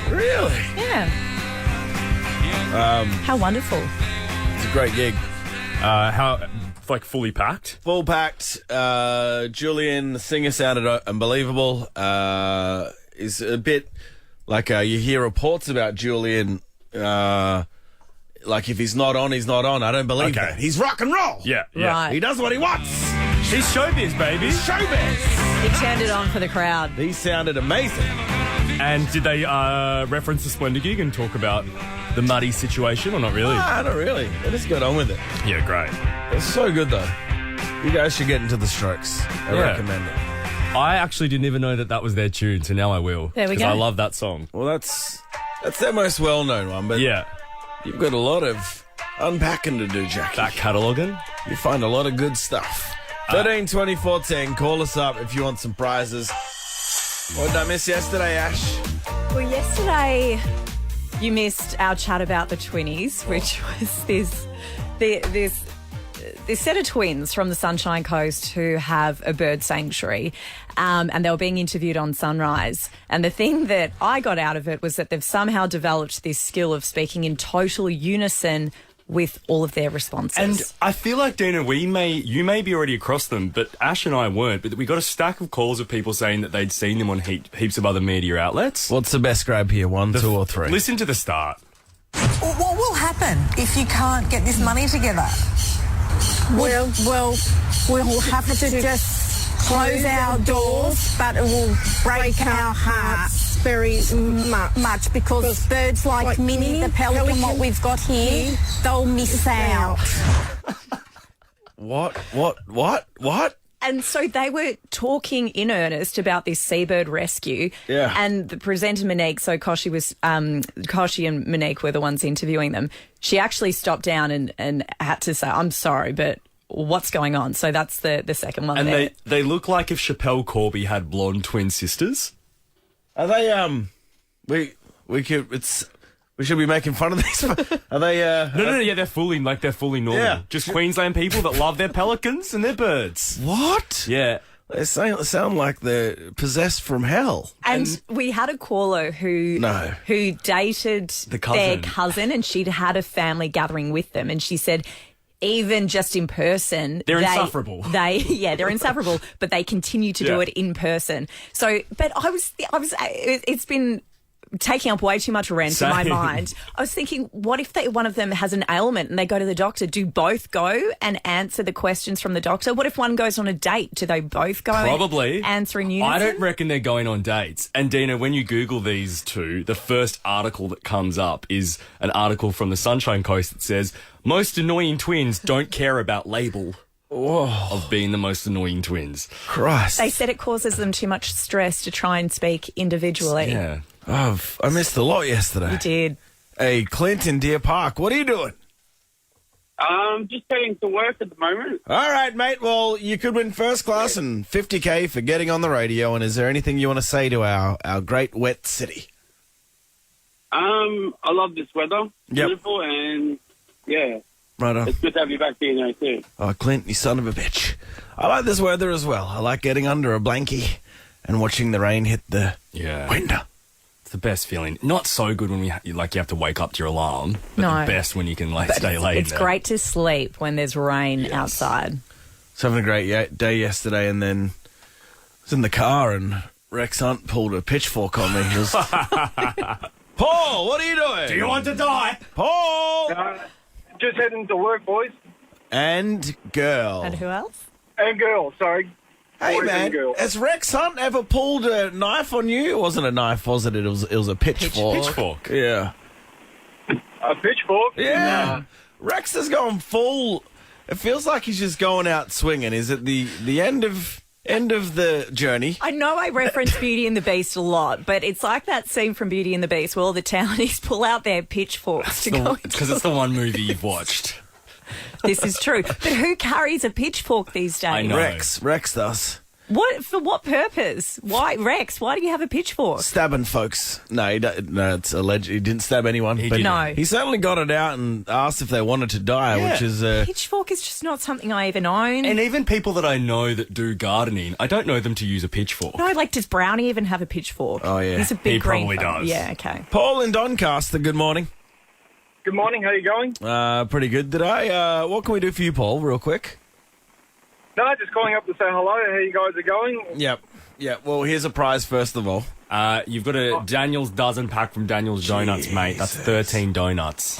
Speaker 2: Really?
Speaker 5: Yeah. How wonderful.
Speaker 2: It's a great gig.
Speaker 4: How, like, fully packed?
Speaker 2: Full packed. Julian, the singer, sounded unbelievable. Is a bit like you hear reports about Julian. Like if he's not on, he's not on. I don't believe
Speaker 4: Okay.
Speaker 2: that. He's rock and roll.
Speaker 4: Yeah.
Speaker 5: Right.
Speaker 2: He does what he wants.
Speaker 4: He's showbiz, baby.
Speaker 2: Showbiz.
Speaker 5: He turned it on for the crowd.
Speaker 2: He sounded amazing.
Speaker 4: And did they reference the Splendor gig and talk about the muddy situation, or not really?
Speaker 2: Not really. They just got on with it.
Speaker 4: Yeah, great.
Speaker 2: It's so good though. You guys should get into the Strokes. I recommend it.
Speaker 4: I actually didn't even know that was their tune, so now I will.
Speaker 5: There we go.
Speaker 4: Because I love that song.
Speaker 2: Well, that's their most well-known one, but
Speaker 4: Yeah.
Speaker 2: you've got a lot of unpacking to do, Jackie.
Speaker 4: That cataloguing.
Speaker 2: You find a lot of good stuff. 13 24 10. Call us up if you want some prizes. What did I miss yesterday, Ash?
Speaker 5: Well, yesterday you missed our chat about the twinnies, which was this set of twins from the Sunshine Coast who have a bird sanctuary, and they were being interviewed on Sunrise. And the thing that I got out of it was that they've somehow developed this skill of speaking in total unison with all of their responses.
Speaker 4: And I feel like, Dina, you may be already across them, but Ash and I weren't. But we got a stack of calls of people saying that they'd seen them on heaps of other media outlets.
Speaker 2: What's the best grab here? 1, 2 or 3?
Speaker 4: Listen to the start.
Speaker 9: What will happen if you can't get this money together? Well, we'll have to just close our doors, but it will break our hearts very much because birds like Minnie, the pelican, what we've got here, they'll miss out.
Speaker 2: What?
Speaker 5: And so they were talking in earnest about this seabird rescue.
Speaker 2: Yeah.
Speaker 5: And the presenter Monique, so Koshi and Monique were the ones interviewing them. She actually stopped down and had to say, I'm sorry, but what's going on? So that's the second one.
Speaker 4: And
Speaker 5: there.
Speaker 4: they look like if Chappelle Corby had blonde twin sisters.
Speaker 2: Are they, we should be making fun of these. Are they,
Speaker 4: No, yeah, they're fully normal.
Speaker 2: Yeah.
Speaker 4: Just Queensland people that love their pelicans and their birds.
Speaker 2: What?
Speaker 4: Yeah.
Speaker 2: They sound like they're possessed from hell.
Speaker 5: And we had a caller who dated their cousin, and she'd had a family gathering with them, and she said, even just in person,
Speaker 4: they're insufferable.
Speaker 5: They're insufferable, but they continue to do it in person. So, but it's been taking up way too much rent in my mind. I was thinking, what if one of them has an ailment and they go to the doctor? Do both go and answer the questions from the doctor? What if one goes on a date? Do they both go
Speaker 4: Probably.
Speaker 5: answer in unison?
Speaker 4: I don't reckon they're going on dates. And Dina, when you Google these two, the first article that comes up is an article from the Sunshine Coast that says, most annoying twins don't care about label. Of being the most annoying twins.
Speaker 2: Christ.
Speaker 5: They said it causes them too much stress to try and speak individually.
Speaker 4: Yeah.
Speaker 2: Oh, I missed a lot yesterday.
Speaker 5: You did.
Speaker 2: Hey, Clint in Deer Park, what are you doing?
Speaker 14: Just heading to work at the moment.
Speaker 2: All right, mate. Well, you could win first class and 50K for getting on the radio. And is there anything you want to say to our great wet city?
Speaker 14: I love this weather.
Speaker 2: Yep.
Speaker 14: Beautiful, and yeah.
Speaker 2: Right on.
Speaker 14: It's good to have you back here, too.
Speaker 2: Oh, Clint, you son of a bitch. I like this weather as well. I like getting under a blankie and watching the rain hit the window.
Speaker 4: It's the best feeling. Not so good when you have to wake up to your alarm, but
Speaker 5: No.
Speaker 4: the best when you can stay late.
Speaker 5: It's great to sleep when there's rain outside.
Speaker 2: I was having a great day yesterday, and then I was in the car, and Rex Hunt pulled a pitchfork on me. He was, Paul, what are you doing?
Speaker 4: Do you want to die?
Speaker 2: Paul!
Speaker 3: Just heading to work, boys.
Speaker 2: And girl.
Speaker 5: And who else?
Speaker 3: And girl, sorry.
Speaker 2: Hey,
Speaker 3: Boys
Speaker 2: man,
Speaker 3: and girl.
Speaker 2: has Rex Hunt ever pulled a knife on you? It wasn't a knife, was it? It was a pitchfork.
Speaker 4: Pitchfork?
Speaker 2: Yeah.
Speaker 3: A pitchfork?
Speaker 2: Yeah. Rex has gone full... It feels like he's just going out swinging. Is it the end of the journey?
Speaker 5: I know I reference Beauty and the Beast a lot, but it's like that scene from Beauty and the Beast where all the townies pull out their pitchforks to go into...
Speaker 4: Because it's the one movie you've watched.
Speaker 5: This is true. But who carries a pitchfork these days?
Speaker 4: I know.
Speaker 2: Rex does.
Speaker 5: For what purpose? Why, Rex? Why do you have a pitchfork?
Speaker 2: Stabbing folks. No, it's alleged. He didn't stab anyone.
Speaker 4: He
Speaker 2: but
Speaker 4: didn't.
Speaker 5: No.
Speaker 2: He certainly got it out and asked if they wanted to die,
Speaker 4: Yeah.
Speaker 2: which is...
Speaker 5: Pitchfork is just not something I even own.
Speaker 4: And even people that I know that do gardening, I don't know them to use a pitchfork.
Speaker 5: No, does Brownie even have a pitchfork?
Speaker 2: Oh, yeah.
Speaker 5: He's a big
Speaker 4: He
Speaker 5: green
Speaker 4: probably
Speaker 5: thumb.
Speaker 4: does.
Speaker 5: Yeah, okay.
Speaker 2: Paul in Doncaster, good morning.
Speaker 3: Good morning, how you going?
Speaker 2: Pretty good today. What can we do for you, Paul, real quick?
Speaker 3: No, just calling up to say hello, how you guys are going.
Speaker 2: Yep. Well, here's a prize, first of all.
Speaker 4: You've got a Daniel's dozen pack from Daniel's Donuts, mate. That's 13 donuts.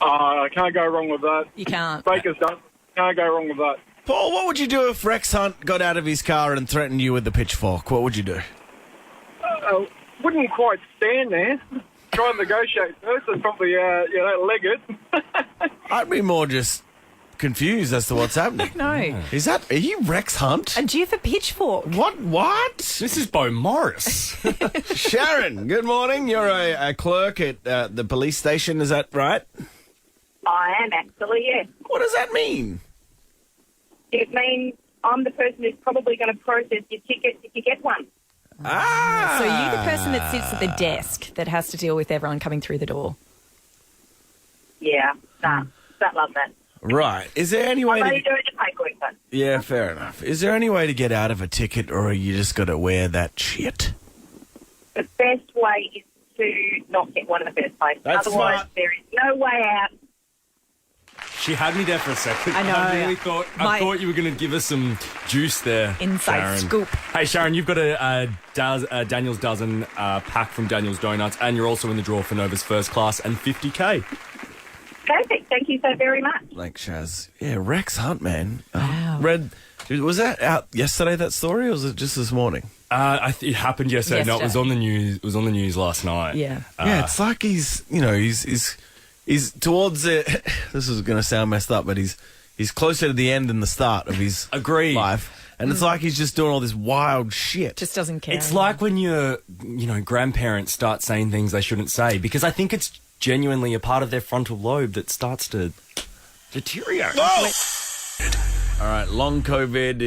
Speaker 3: I can't go wrong with that.
Speaker 5: You can't.
Speaker 3: Baker's done. Can't go wrong with that.
Speaker 2: Paul, what would you do if Rex Hunt got out of his car and threatened you with the pitchfork? What would you do?
Speaker 3: Wouldn't quite stand there. Try and negotiate first and probably, leg it.
Speaker 2: I'd be more just confused as to what's happening.
Speaker 5: No.
Speaker 2: Are you Rex Hunt?
Speaker 5: And do you have a pitchfork?
Speaker 2: What?
Speaker 4: This is Bo Morris.
Speaker 2: Sharon, good morning. You're a clerk at the police station, is that right?
Speaker 15: I am actually, yes.
Speaker 2: What does that mean?
Speaker 15: It means I'm the person who's probably going to process your ticket if you get one.
Speaker 2: Ah!
Speaker 5: So you're the person that sits at the desk that has to deal with everyone coming through the door.
Speaker 15: Yeah, don't love that.
Speaker 2: Right. Is there any way
Speaker 15: I'm
Speaker 2: to...
Speaker 15: only doing it to pay quick, but
Speaker 2: Yeah, fair enough. Is there any way to get out of a ticket, or are you just got to wear that shit?
Speaker 15: the best way is to not get one in the first place.
Speaker 2: That's
Speaker 15: Otherwise,
Speaker 2: smart.
Speaker 15: there is no way out.
Speaker 4: She had me there for a second.
Speaker 5: I know.
Speaker 4: I really thought you were going to give us some juice there.
Speaker 5: Inside
Speaker 4: Sharon.
Speaker 5: scoop.
Speaker 4: Hey, Sharon, you've got a Daniel's Dozen pack from Daniel's Donuts, and you're also in the draw for Nova's First Class and 50K.
Speaker 15: Perfect. Thank you so very much.
Speaker 2: Like Shaz. Yeah, Rex Hunt, man.
Speaker 5: Wow.
Speaker 2: Was that out yesterday, that story, or was it just this morning?
Speaker 4: It happened yesterday. No, it was on the news. It was on the news last night.
Speaker 5: Yeah.
Speaker 2: Yeah, it's like he's towards it. This is going to sound messed up, but he's closer to the end than the start of his life. And it's like he's just doing all this wild shit.
Speaker 5: Just doesn't care.
Speaker 4: It's like when your grandparents start saying things they shouldn't say, because I think it's genuinely a part of their frontal lobe that starts to deteriorate.
Speaker 2: Whoa! All right, long COVID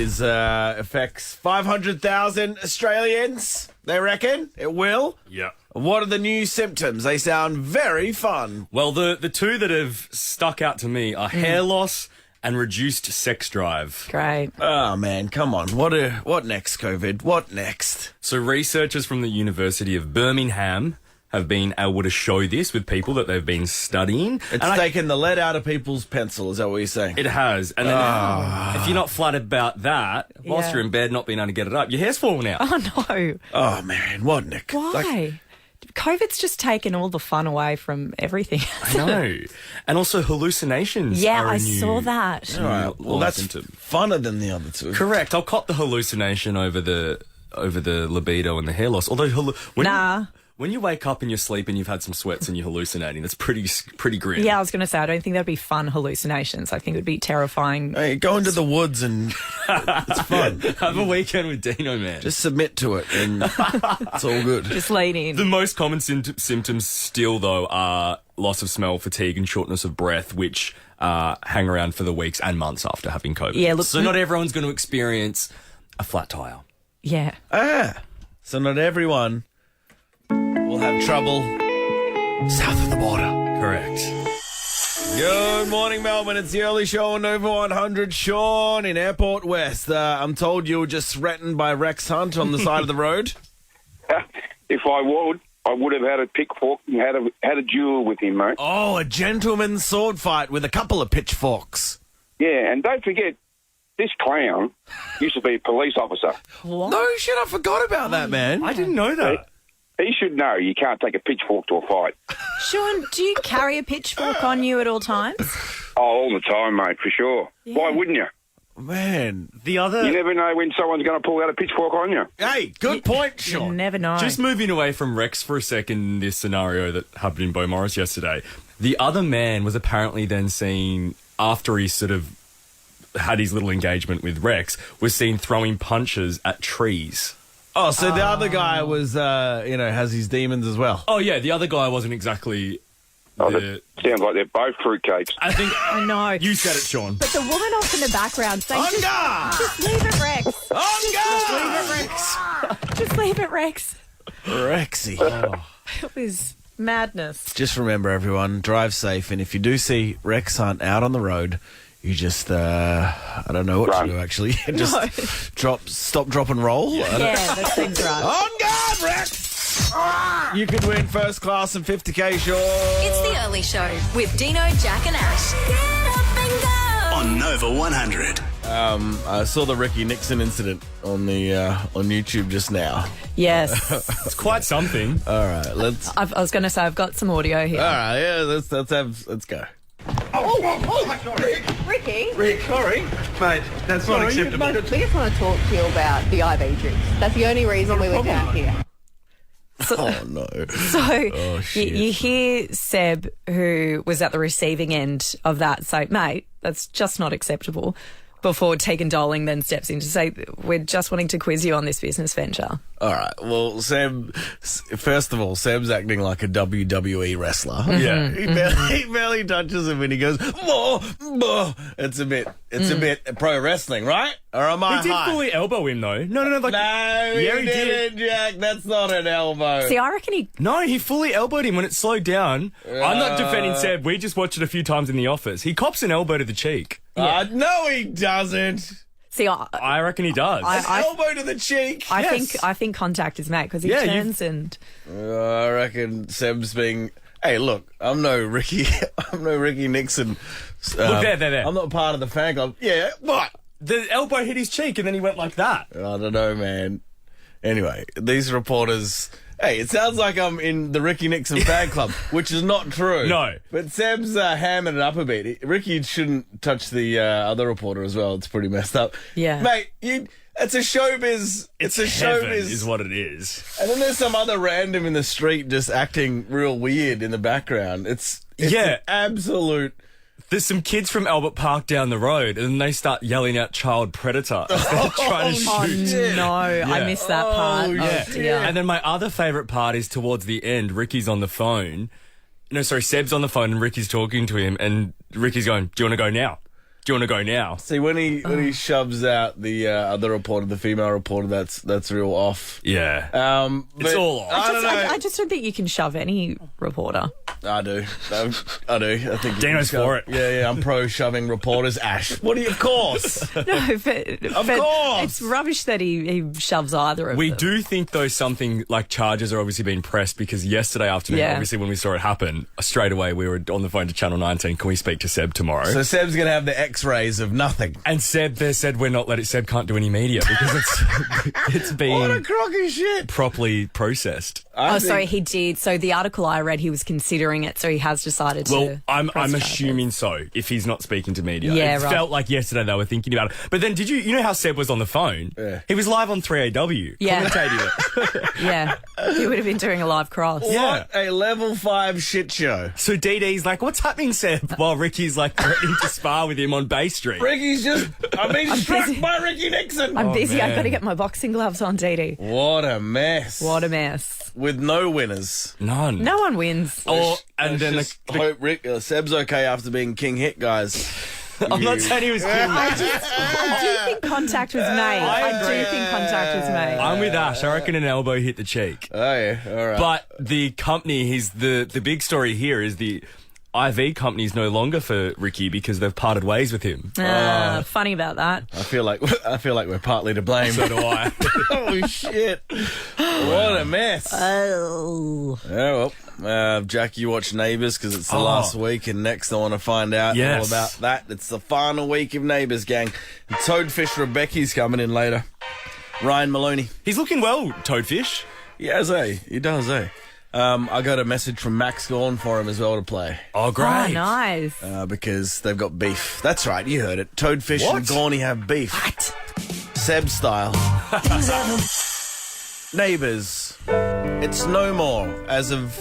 Speaker 2: affects 500,000 Australians, they reckon. It will.
Speaker 4: Yeah.
Speaker 2: What are the new symptoms? They sound very fun.
Speaker 4: Well, the two that have stuck out to me are hair loss and reduced sex drive.
Speaker 5: Great.
Speaker 2: Oh, man, come on. What next, COVID? What next?
Speaker 4: So researchers from the University of Birmingham have been able to show this with people that they've been studying.
Speaker 2: It's taken the lead out of people's pencil, is that what you're saying?
Speaker 4: It has. And then if you're not flattered about that, whilst you're in bed not being able to get it up, your hair's falling out.
Speaker 5: Oh, no.
Speaker 2: Oh, man, what, Nick?
Speaker 5: Why? COVID's just taken all the fun away from everything.
Speaker 4: I know. And also hallucinations.
Speaker 5: Yeah,
Speaker 4: are a
Speaker 5: I
Speaker 4: new-
Speaker 5: saw that.
Speaker 2: All right, well, that's funner than the other two.
Speaker 4: Correct. I'll cop the hallucination over the libido and the hair loss. Although when you wake up in your sleep and you've had some sweats and you're hallucinating, that's pretty grim.
Speaker 5: Yeah, I was going to say, I don't think that'd be fun hallucinations. I think it would be terrifying.
Speaker 2: Hey, go into the woods and it's fun.
Speaker 4: Have a weekend with Dino, man.
Speaker 2: Just submit to it and it's all good.
Speaker 5: Just lean in.
Speaker 4: The most common symptoms still, though, are loss of smell, fatigue and shortness of breath, which hang around for the weeks and months after having COVID.
Speaker 5: Yeah, look,
Speaker 4: so not everyone's going to experience a flat tire.
Speaker 5: Yeah.
Speaker 2: So not everyone will have trouble south of the border.
Speaker 4: Correct.
Speaker 2: Good morning, Melbourne. It's the early show on Nova 100. Sean in Airport West. I'm told you were just threatened by Rex Hunt on the side of the road.
Speaker 14: If I
Speaker 16: I would have had a pitchfork and had a duel with him, mate.
Speaker 2: Oh, a gentleman's sword fight with a couple of pitchforks.
Speaker 16: Yeah, and don't forget, this clown used to be a police officer.
Speaker 5: What?
Speaker 2: No shit, I forgot about that, man.
Speaker 4: I didn't know that.
Speaker 16: He should know you can't take a pitchfork to a fight.
Speaker 5: Sean, do you carry a pitchfork on you at all times?
Speaker 16: Oh, all the time, mate, for sure.
Speaker 5: Yeah.
Speaker 16: Why wouldn't you?
Speaker 2: Man,
Speaker 4: The other...
Speaker 16: You never know when someone's going to pull out a pitchfork on you.
Speaker 2: hey, good point,
Speaker 5: You
Speaker 2: Sean.
Speaker 5: never know.
Speaker 4: Just moving away from Rex for a second in this scenario that happened in Beaumaris yesterday, the other man was apparently then seen, after he sort of had his little engagement with Rex, was seen throwing punches at trees.
Speaker 2: Oh, so the other guy was, has his demons as well.
Speaker 4: Oh, yeah, the other guy wasn't exactly...
Speaker 16: That sounds like they're both fruitcakes.
Speaker 4: I think...
Speaker 5: I know.
Speaker 4: You said it, Sean.
Speaker 5: But the woman off in the background saying,
Speaker 2: On guard!
Speaker 5: just leave it, Rex.
Speaker 2: On guard!
Speaker 5: Just leave it, Rex.
Speaker 2: Rexy.
Speaker 5: It was madness.
Speaker 2: Just remember, everyone, drive safe. And if you do see Rex Hunt out on the road, you just, I don't know what to do, actually. Just stop, drop, and roll.
Speaker 5: Yeah, that seems right.
Speaker 2: On guard, Rex! You could win first class and 50k, sure.
Speaker 8: It's the early show with Dino, Jack and Ash. Get up and go.
Speaker 17: On Nova 100.
Speaker 2: I saw the Ricky Nixon incident on the on YouTube just now.
Speaker 5: Yes.
Speaker 4: It's quite something.
Speaker 2: All right, let's.
Speaker 5: I was going to say, I've got some audio here.
Speaker 2: All right, yeah, let's go.
Speaker 18: Ricky?
Speaker 19: Rick, sorry. Mate, that's not acceptable.
Speaker 18: We just want to talk to you about the IV drinks. That's the only reason we were down here.
Speaker 2: Oh, no.
Speaker 5: So you hear Seb, who was at the receiving end of that, say, mate, that's just not acceptable, before Tegan Doling then steps in to say, we're just wanting to quiz you on this business venture.
Speaker 2: All right. Well, first of all, Seb's acting like a WWE wrestler.
Speaker 4: Yeah.
Speaker 2: He barely touches him and he goes, more. It's a bit pro wrestling, right? Or am I
Speaker 4: He did
Speaker 2: high?
Speaker 4: fully elbow him, though. No. Like,
Speaker 2: No,
Speaker 4: yeah,
Speaker 2: he didn't, Jack. That's not an elbow.
Speaker 5: See, I reckon he...
Speaker 4: No, he fully elbowed him when it slowed down. I'm not defending Seb. We just watched it a few times in the office. He cops an elbow to the cheek.
Speaker 2: No, he doesn't.
Speaker 5: See,
Speaker 4: I reckon he does.
Speaker 2: Elbow to the cheek.
Speaker 5: I think contact is made because he turns and...
Speaker 2: I reckon Seb's being... Hey, look, I'm no Ricky Nixon.
Speaker 4: Look, there.
Speaker 2: I'm not part of the fan club. Yeah, what?
Speaker 4: The elbow hit his cheek and then he went like that.
Speaker 2: I don't know, man. Anyway, these reporters... Hey, it sounds like I'm in the Ricky Nixon fan club, which is not true.
Speaker 4: No.
Speaker 2: But Seb's hamming it up a bit. Ricky shouldn't touch the other reporter as well. It's pretty messed up.
Speaker 5: Yeah.
Speaker 2: Mate, it's a showbiz. It's a
Speaker 4: heaven
Speaker 2: showbiz.
Speaker 4: is what it is.
Speaker 2: And then there's some other random in the street just acting real weird in the background. It's an absolute...
Speaker 4: There's some kids from Albert Park down the road, and they start yelling out "child predator." They're trying to shoot.
Speaker 5: Oh no, I missed that part.
Speaker 4: Yeah.
Speaker 5: Oh, dear.
Speaker 4: And then my other favourite part is towards the end. Ricky's on the phone. No, sorry, Seb's on the phone, and Ricky's talking to him, and Ricky's going, "Do you want to go now? Do you want to go now?"
Speaker 2: See, when he shoves out the other reporter, the female reporter, that's real off.
Speaker 4: Yeah.
Speaker 2: It's
Speaker 4: all off.
Speaker 2: I don't know.
Speaker 5: I just don't think you can shove any reporter.
Speaker 2: I do. I think
Speaker 4: Dino's for it.
Speaker 2: Yeah, I'm pro shoving reporters. Ash, what do you? Of course.
Speaker 5: No, but
Speaker 2: Of course.
Speaker 5: it's rubbish that he shoves either of
Speaker 4: We
Speaker 5: them.
Speaker 4: do think, though, something like charges are obviously being pressed because yesterday afternoon,
Speaker 5: Yeah.
Speaker 4: obviously, when we saw it happen, straight away we were on the phone to Channel 19. Can we speak to Seb tomorrow?
Speaker 2: So Seb's going to have the X-rays of nothing.
Speaker 4: And Seb there said Seb can't do any media because it's being
Speaker 2: What a crock of shit.
Speaker 4: properly processed.
Speaker 5: Sorry, he did. So the article I read, he was considering it, so he has decided
Speaker 4: Well,
Speaker 5: to.
Speaker 4: I'm
Speaker 5: press
Speaker 4: assuming so, if he's not speaking to media.
Speaker 5: Yeah,
Speaker 4: it
Speaker 5: right.
Speaker 4: felt like yesterday they were thinking about it. But then you know how Seb was on the phone?
Speaker 2: Yeah.
Speaker 4: He was live on 3AW,
Speaker 5: Yeah.
Speaker 4: commentating it.
Speaker 5: Yeah, he would have been doing a live cross.
Speaker 2: What a level 5 shit show.
Speaker 4: So DD's like, what's happening, Seb? While Ricky's like threatening to spar with him on Bay Street.
Speaker 2: Ricky's just... I'm being struck by Ricky Nixon.
Speaker 5: I'm busy.
Speaker 4: man.
Speaker 5: I've got to get my boxing gloves on, Dee.
Speaker 2: What a mess.
Speaker 5: What a mess.
Speaker 2: With no winners.
Speaker 4: None.
Speaker 5: No one wins.
Speaker 4: And then
Speaker 2: Just hope Seb's okay after being king hit, guys.
Speaker 4: I'm not saying he was kidding.
Speaker 5: I do think contact was made. I do think contact was made.
Speaker 4: I'm with Ash. I reckon an elbow hit the cheek.
Speaker 2: Oh, yeah. All right.
Speaker 4: But the company, the big story here is the IV company's no longer for Ricky because they've parted ways with him.
Speaker 5: Funny about that.
Speaker 2: I feel like we're partly to blame.
Speaker 4: So do I.
Speaker 2: Oh shit! What a mess.
Speaker 5: Oh.
Speaker 2: Yeah, well, Jack, you watch Neighbours because it's the last week, and next I want to find out all about that. It's the final week of Neighbours, gang. Toadfish Rebecca's coming in later. Ryan Maloney.
Speaker 4: He's looking well, Toadfish.
Speaker 2: Yes, He does, I got a message from Max Gorn for him as well to play.
Speaker 4: Oh, great.
Speaker 5: Oh, nice.
Speaker 2: Because they've got beef. That's right, you heard it. Toadfish and Gorny have beef.
Speaker 5: What?
Speaker 2: Seb style. Neighbours. It's no more. As of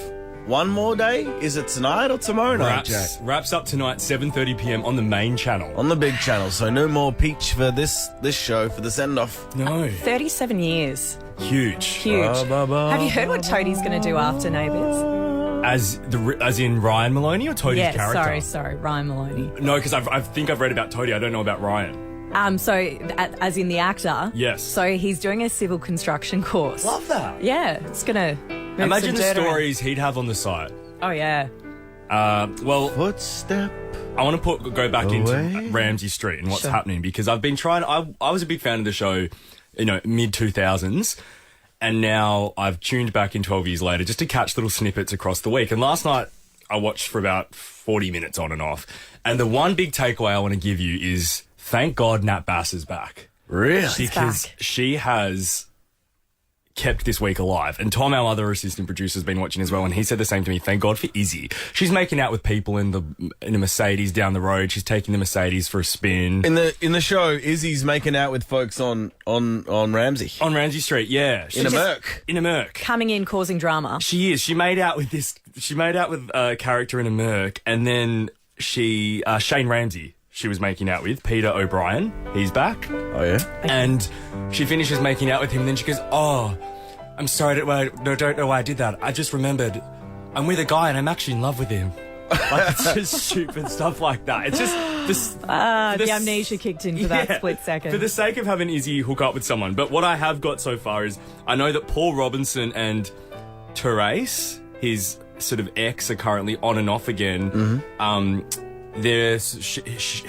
Speaker 2: one more day? Is it tonight or tomorrow night, Jack?
Speaker 4: Wraps up tonight, 7:30 p.m. on the main channel.
Speaker 2: On the big channel. So no more Peach for this show, for the send-off.
Speaker 4: No.
Speaker 5: 37 years.
Speaker 4: Huge.
Speaker 5: Have you heard what Toadie's going to do after Neighbours?
Speaker 4: As in Ryan Maloney or Toadie's character?
Speaker 5: Sorry, Ryan Maloney.
Speaker 4: No, because I think I've read about Toadie. I don't know about Ryan.
Speaker 5: As in the actor.
Speaker 4: Yes.
Speaker 5: So he's doing a civil construction course.
Speaker 4: Love that.
Speaker 5: Yeah, it's gonna.
Speaker 4: Imagine the stories he'd have on the site.
Speaker 5: Oh yeah.
Speaker 2: Footstep.
Speaker 4: I want to go back into Ramsay Street and what's happening because I've been trying. I was a big fan of the show, mid 2000s, and now I've tuned back in 12 years later just to catch little snippets across the week. And last night I watched for about 40 minutes on and off. And the one big takeaway I want to give you is thank God Nat Bass is back.
Speaker 2: Really?
Speaker 4: Because she has kept this week alive. And Tom, our other assistant producer, has been watching as well, and he said the same to me. Thank God for Izzy. She's making out with people in a Mercedes down the road. She's taking the Mercedes for a spin.
Speaker 2: In the show, Izzy's making out with folks on Ramsay.
Speaker 4: On Ramsay Street, yeah.
Speaker 2: In a Merc.
Speaker 4: In a Merc.
Speaker 5: Coming in, causing drama.
Speaker 4: She is. She made out with a character in a Merc, and then Shane Ramsay, she was making out with, Peter O'Brien. He's back.
Speaker 2: Oh, yeah?
Speaker 4: And she finishes making out with him, and then she goes, oh, I'm sorry, don't know why I did that. I just remembered I'm with a guy and I'm actually in love with him. Like, it's just stupid stuff like that. It's just
Speaker 5: the amnesia kicked in for that split second.
Speaker 4: For the sake of having Izzy hook up with someone. But what I have got so far is I know that Paul Robinson and Therese, his sort of ex, are currently on and off again. Mm-hmm.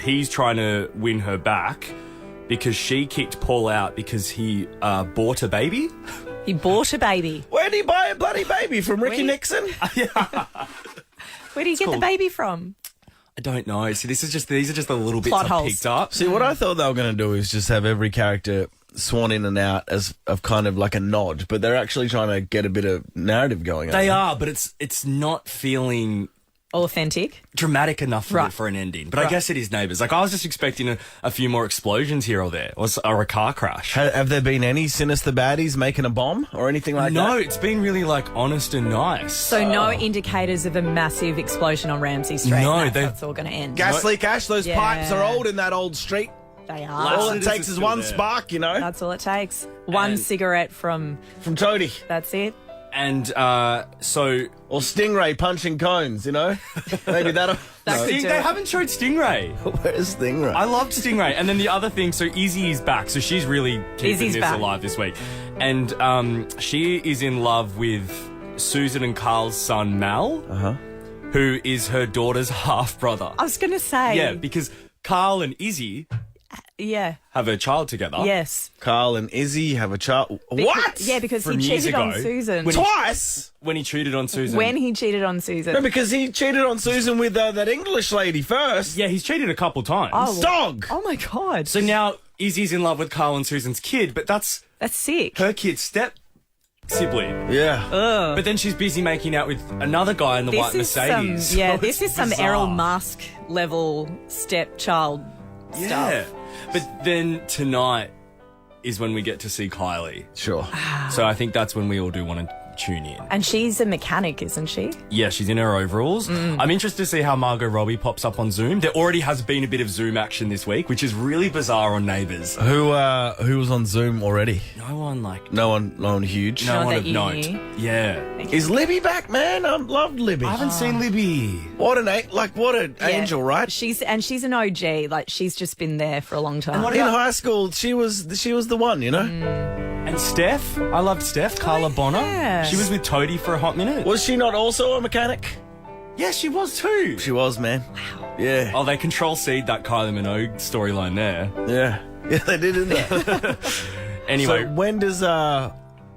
Speaker 4: He's trying to win her back because she kicked Paul out because he bought a baby.
Speaker 5: He bought a baby.
Speaker 2: Where did he buy a bloody baby? From Ricky Nixon?
Speaker 5: Where do you get the baby from?
Speaker 4: I don't know. See, these are just the little bits
Speaker 5: Plot
Speaker 4: I
Speaker 5: holes.
Speaker 4: picked up.
Speaker 2: See, what I thought they were going to do is just have every character swan in and out as of kind of like a nod, but they're actually trying to get a bit of narrative going.
Speaker 4: They are, but it's not feeling
Speaker 5: authentic,
Speaker 4: dramatic enough for an ending. But I guess it is Neighbours. Like, I was just expecting a few more explosions here or there, or a car crash.
Speaker 2: Have there been any sinister baddies making a bomb or anything like that?
Speaker 4: No, it's been really like honest and nice.
Speaker 5: So no indicators of a massive explosion on Ramsay Street.
Speaker 4: No,
Speaker 5: that's all going to end.
Speaker 2: Gas leak, Ash. Those pipes are old in that old street.
Speaker 5: They are.
Speaker 2: All it takes is one spark,
Speaker 5: That's all it takes. One cigarette from
Speaker 2: Toadie.
Speaker 5: That's it.
Speaker 4: And
Speaker 2: or Stingray punching cones, maybe that'll.
Speaker 4: They haven't showed Stingray.
Speaker 2: Where's Stingray?
Speaker 4: I loved Stingray. And then the other thing, so Izzy is back, so she's really keeping this alive this week, and she is in love with Susan and Carl's son Mal, who is her daughter's half brother.
Speaker 5: I was going to say,
Speaker 4: because Carl and Izzy. Have a child together.
Speaker 5: Yes.
Speaker 2: Carl and Izzy have a child. What?
Speaker 5: Yeah, because
Speaker 4: From
Speaker 5: he
Speaker 4: years
Speaker 5: cheated
Speaker 4: ago,
Speaker 5: on Susan.
Speaker 2: Twice?
Speaker 4: When he cheated on Susan.
Speaker 2: No, because he cheated on Susan with that English lady first.
Speaker 4: Yeah, he's cheated a couple times.
Speaker 5: Oh.
Speaker 2: Dog!
Speaker 5: Oh, my God.
Speaker 4: So now Izzy's in love with Carl and Susan's kid, but that's
Speaker 5: sick.
Speaker 4: Her kid's step sibling.
Speaker 2: Yeah.
Speaker 4: But then she's busy making out with another guy in the white Mercedes.
Speaker 5: This is some Errol Musk level stepchild stuff.
Speaker 4: But then tonight is when we get to see Kylie.
Speaker 2: Sure.
Speaker 4: So I think that's when we all do want to tune in.
Speaker 5: And she's a mechanic, isn't she?
Speaker 4: Yeah, she's in her overalls. I'm interested to see how Margot Robbie pops up on Zoom. There already has been a bit of Zoom action this week, which is really bizarre on Neighbours.
Speaker 2: Who was on Zoom already?
Speaker 4: No one
Speaker 2: huge.
Speaker 4: No one of note. Yeah.
Speaker 2: Is Libby back, man? I loved Libby.
Speaker 4: I haven't seen Libby.
Speaker 2: What an angel, right?
Speaker 5: She's an OG. Like, she's just been there for a long time.
Speaker 2: In high school, she was the one,
Speaker 4: And Steph, I loved Steph, Carla Bonner.
Speaker 5: Yeah.
Speaker 4: She was with Toadie for a hot minute.
Speaker 2: Was she not also a mechanic?
Speaker 4: Yeah, she was too.
Speaker 2: She was, man. Wow. Yeah.
Speaker 4: Oh, they control-C that Kylie Minogue storyline there.
Speaker 2: Yeah. Yeah, they did, didn't they?
Speaker 4: Anyway.
Speaker 2: So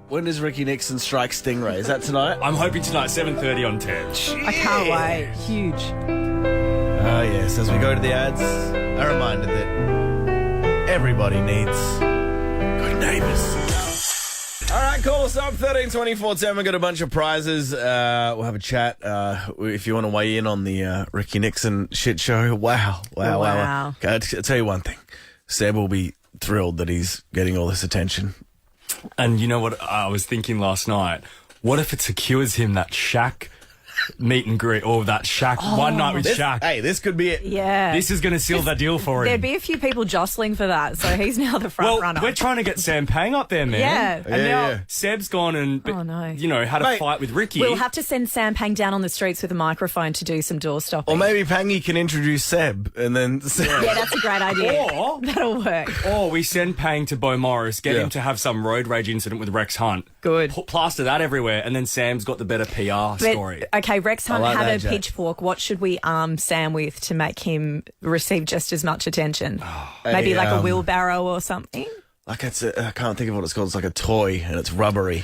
Speaker 2: when does Ricky Nixon strike Stingray? Is that tonight?
Speaker 4: I'm hoping tonight, 7:30 on 10.
Speaker 5: I can't wait. Huge.
Speaker 2: Oh, yes. As we go to the ads, a reminder that everybody needs good neighbours. All right, call us up, 132410. We've got a bunch of prizes. We'll have a chat if you want to weigh in on the Ricky Nixon shit show. Wow. I'll tell you one thing. Seb will be thrilled that he's getting all this attention.
Speaker 4: And you know what I was thinking last night? What if it secures him that Shaq meet and greet, or that Shaq one night with Shaq?
Speaker 2: Hey, this could be it.
Speaker 5: Yeah.
Speaker 4: This is going to seal that deal for him.
Speaker 5: There'd be a few people jostling for that, so he's now the front runner.
Speaker 4: We're trying to get Sam Pang up there, man.
Speaker 5: Yeah.
Speaker 4: And now Seb's gone and, had a fight with Ricky.
Speaker 5: We'll have to send Sam Pang down on the streets with a microphone to do some door stopping.
Speaker 2: Or maybe Pangy can introduce Seb and then...
Speaker 5: Yeah, that's a great idea. That'll work.
Speaker 4: Or we send Pang to Bo Morris, get him to have some road rage incident with Rex Hunt.
Speaker 5: Good.
Speaker 4: Plaster that everywhere, and then Sam's got the better PR story.
Speaker 5: Okay, Rex Hunt had a pitchfork. What should we arm Sam with to make him receive just as much attention? Maybe like a wheelbarrow or something?
Speaker 2: Like I can't think of what it's called. It's like a toy and it's rubbery.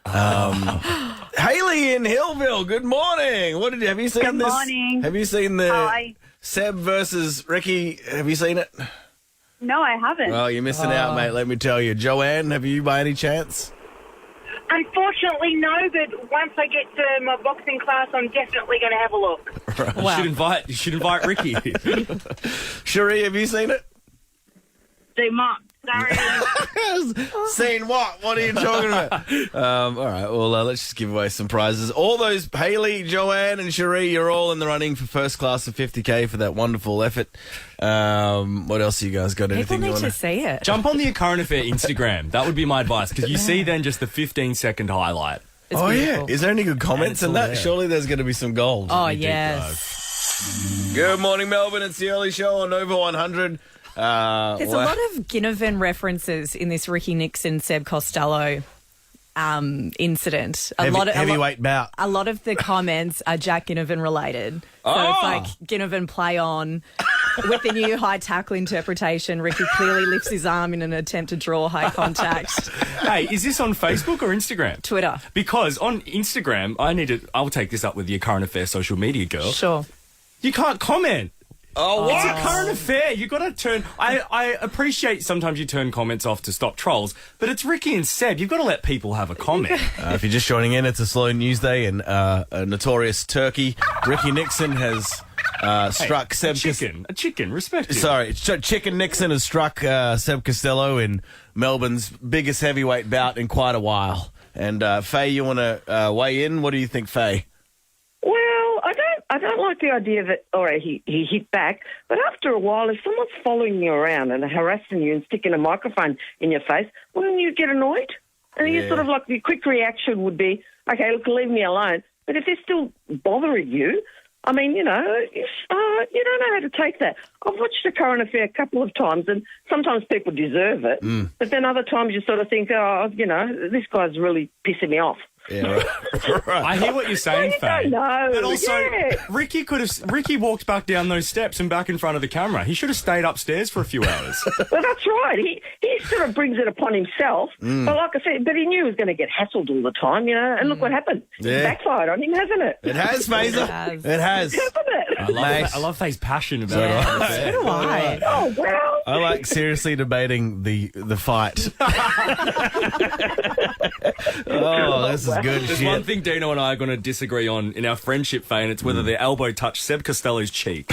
Speaker 2: Hayley in Hillville, good morning. Have you seen this?
Speaker 17: Good morning.
Speaker 2: Have you seen the Seb versus Ricky? Have you seen it?
Speaker 17: No, I haven't.
Speaker 2: Well, you're missing out, mate. Let me tell you. Joanne, have you by any chance?
Speaker 15: Unfortunately, no, but once I get to my boxing class, I'm definitely going to have a look.
Speaker 2: Right.
Speaker 4: Wow. You should invite Ricky.
Speaker 2: Cherie, have you seen it?
Speaker 15: Do Mark. Sorry.
Speaker 2: Seen what? What are you talking about? All right, well, let's just give away some prizes. All those, Hayley, Joanne and Cherie, you're all in the running for first class of 50K for that wonderful effort. What else you guys got?
Speaker 5: People need to see it.
Speaker 4: Jump on the Current Affair Instagram. That would be my advice, because you see then just the 15-second highlight.
Speaker 5: It's beautiful.
Speaker 2: Yeah. Is there any good comments in that? Surely there's going to be some gold.
Speaker 5: Oh, yes.
Speaker 2: Good morning, Melbourne. It's the early show on Nova 100.
Speaker 5: There's a lot of Ginnivan references in this Ricky Nixon, Seb Costello incident.
Speaker 2: Heavyweight bout.
Speaker 5: A lot of the comments are Jack Ginnivan related. So it's like Ginnivan play on. With the new high tackle interpretation, Ricky clearly lifts his arm in an attempt to draw high contact.
Speaker 4: Hey, is this on Facebook or Instagram?
Speaker 5: Twitter.
Speaker 4: Because on Instagram, I'll take this up with your Current Affair social media girl.
Speaker 5: Sure.
Speaker 4: You can't comment.
Speaker 2: Oh, what?
Speaker 4: It's a current affair. You got to turn... I appreciate sometimes you turn comments off to stop trolls, but it's Ricky and Seb. You've got to let people have a comment.
Speaker 2: If you're just joining in, it's a slow news day, and a notorious turkey, Ricky Nixon, has struck Seb...
Speaker 4: A chicken, respect him.
Speaker 2: Sorry, Chicken Nixon has struck Seb Costello in Melbourne's biggest heavyweight bout in quite a while. And Faye, you want to weigh in? What do you think, Faye?
Speaker 12: I don't like the idea that, all right, he hit back, but after a while, if someone's following you around and harassing you and sticking a microphone in your face, wouldn't you get annoyed? And you sort of like the quick reaction would be, okay, look, leave me alone. But if they're still bothering you, I mean, you don't know how to take that. I've watched The Current Affair a couple of times, and sometimes people deserve it, but then other times you sort of think, this guy's really pissing me off.
Speaker 2: Yeah, right.
Speaker 4: I hear what you're saying, Faye.
Speaker 12: No,
Speaker 4: but also, Ricky walked back down those steps and back in front of the camera. He should have stayed upstairs for a few hours.
Speaker 12: Well, that's right. He sort of brings it upon himself. But like I said, but he knew he was going to get hassled all the time, and look what happened.
Speaker 2: Yeah.
Speaker 12: It's backfired on him, hasn't it?
Speaker 2: It has, Fazer. It has.
Speaker 12: Hasn't it?
Speaker 4: I love Faye's passion about it.
Speaker 5: So do I.
Speaker 12: Oh, well.
Speaker 2: I like seriously debating the fight. Oh, this is good
Speaker 4: There's
Speaker 2: shit.
Speaker 4: one thing Dino and I are going to disagree on in our friendship, Faye, and it's whether the elbow touched Seb Costello's cheek.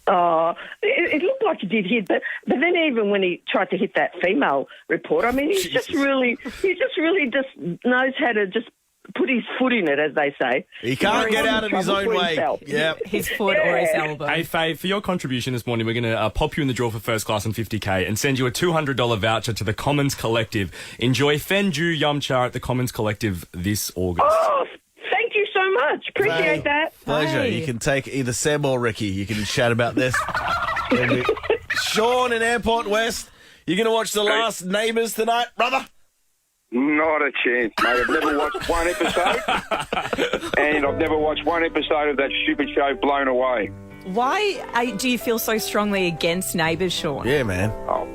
Speaker 12: Oh, it looked like he did hit, but then even when he tried to hit that female reporter, I mean, he just really knows how to just put his foot in it, as they say.
Speaker 2: He can't get out of his own way. Yep.
Speaker 5: His foot or his elbow.
Speaker 4: Hey, Faye, for your contribution this morning, we're going to pop you in the draw for first class and 50K and send you a $200 voucher to the Commons Collective. Enjoy Fenju Yum Cha at the Commons Collective this August.
Speaker 12: Oh, thank you so much. Appreciate that.
Speaker 2: Pleasure.
Speaker 5: Hey.
Speaker 2: You can take either Seb or Ricky. You can chat about this. Sean in Airport West, you're going to watch the last Neighbours tonight, brother?
Speaker 16: Not a chance, mate. I've never watched one episode, and I've never watched one episode of that stupid show, Blown Away.
Speaker 5: Why do you feel so strongly against Neighbours, Sean?
Speaker 2: Yeah, man.
Speaker 16: Oh,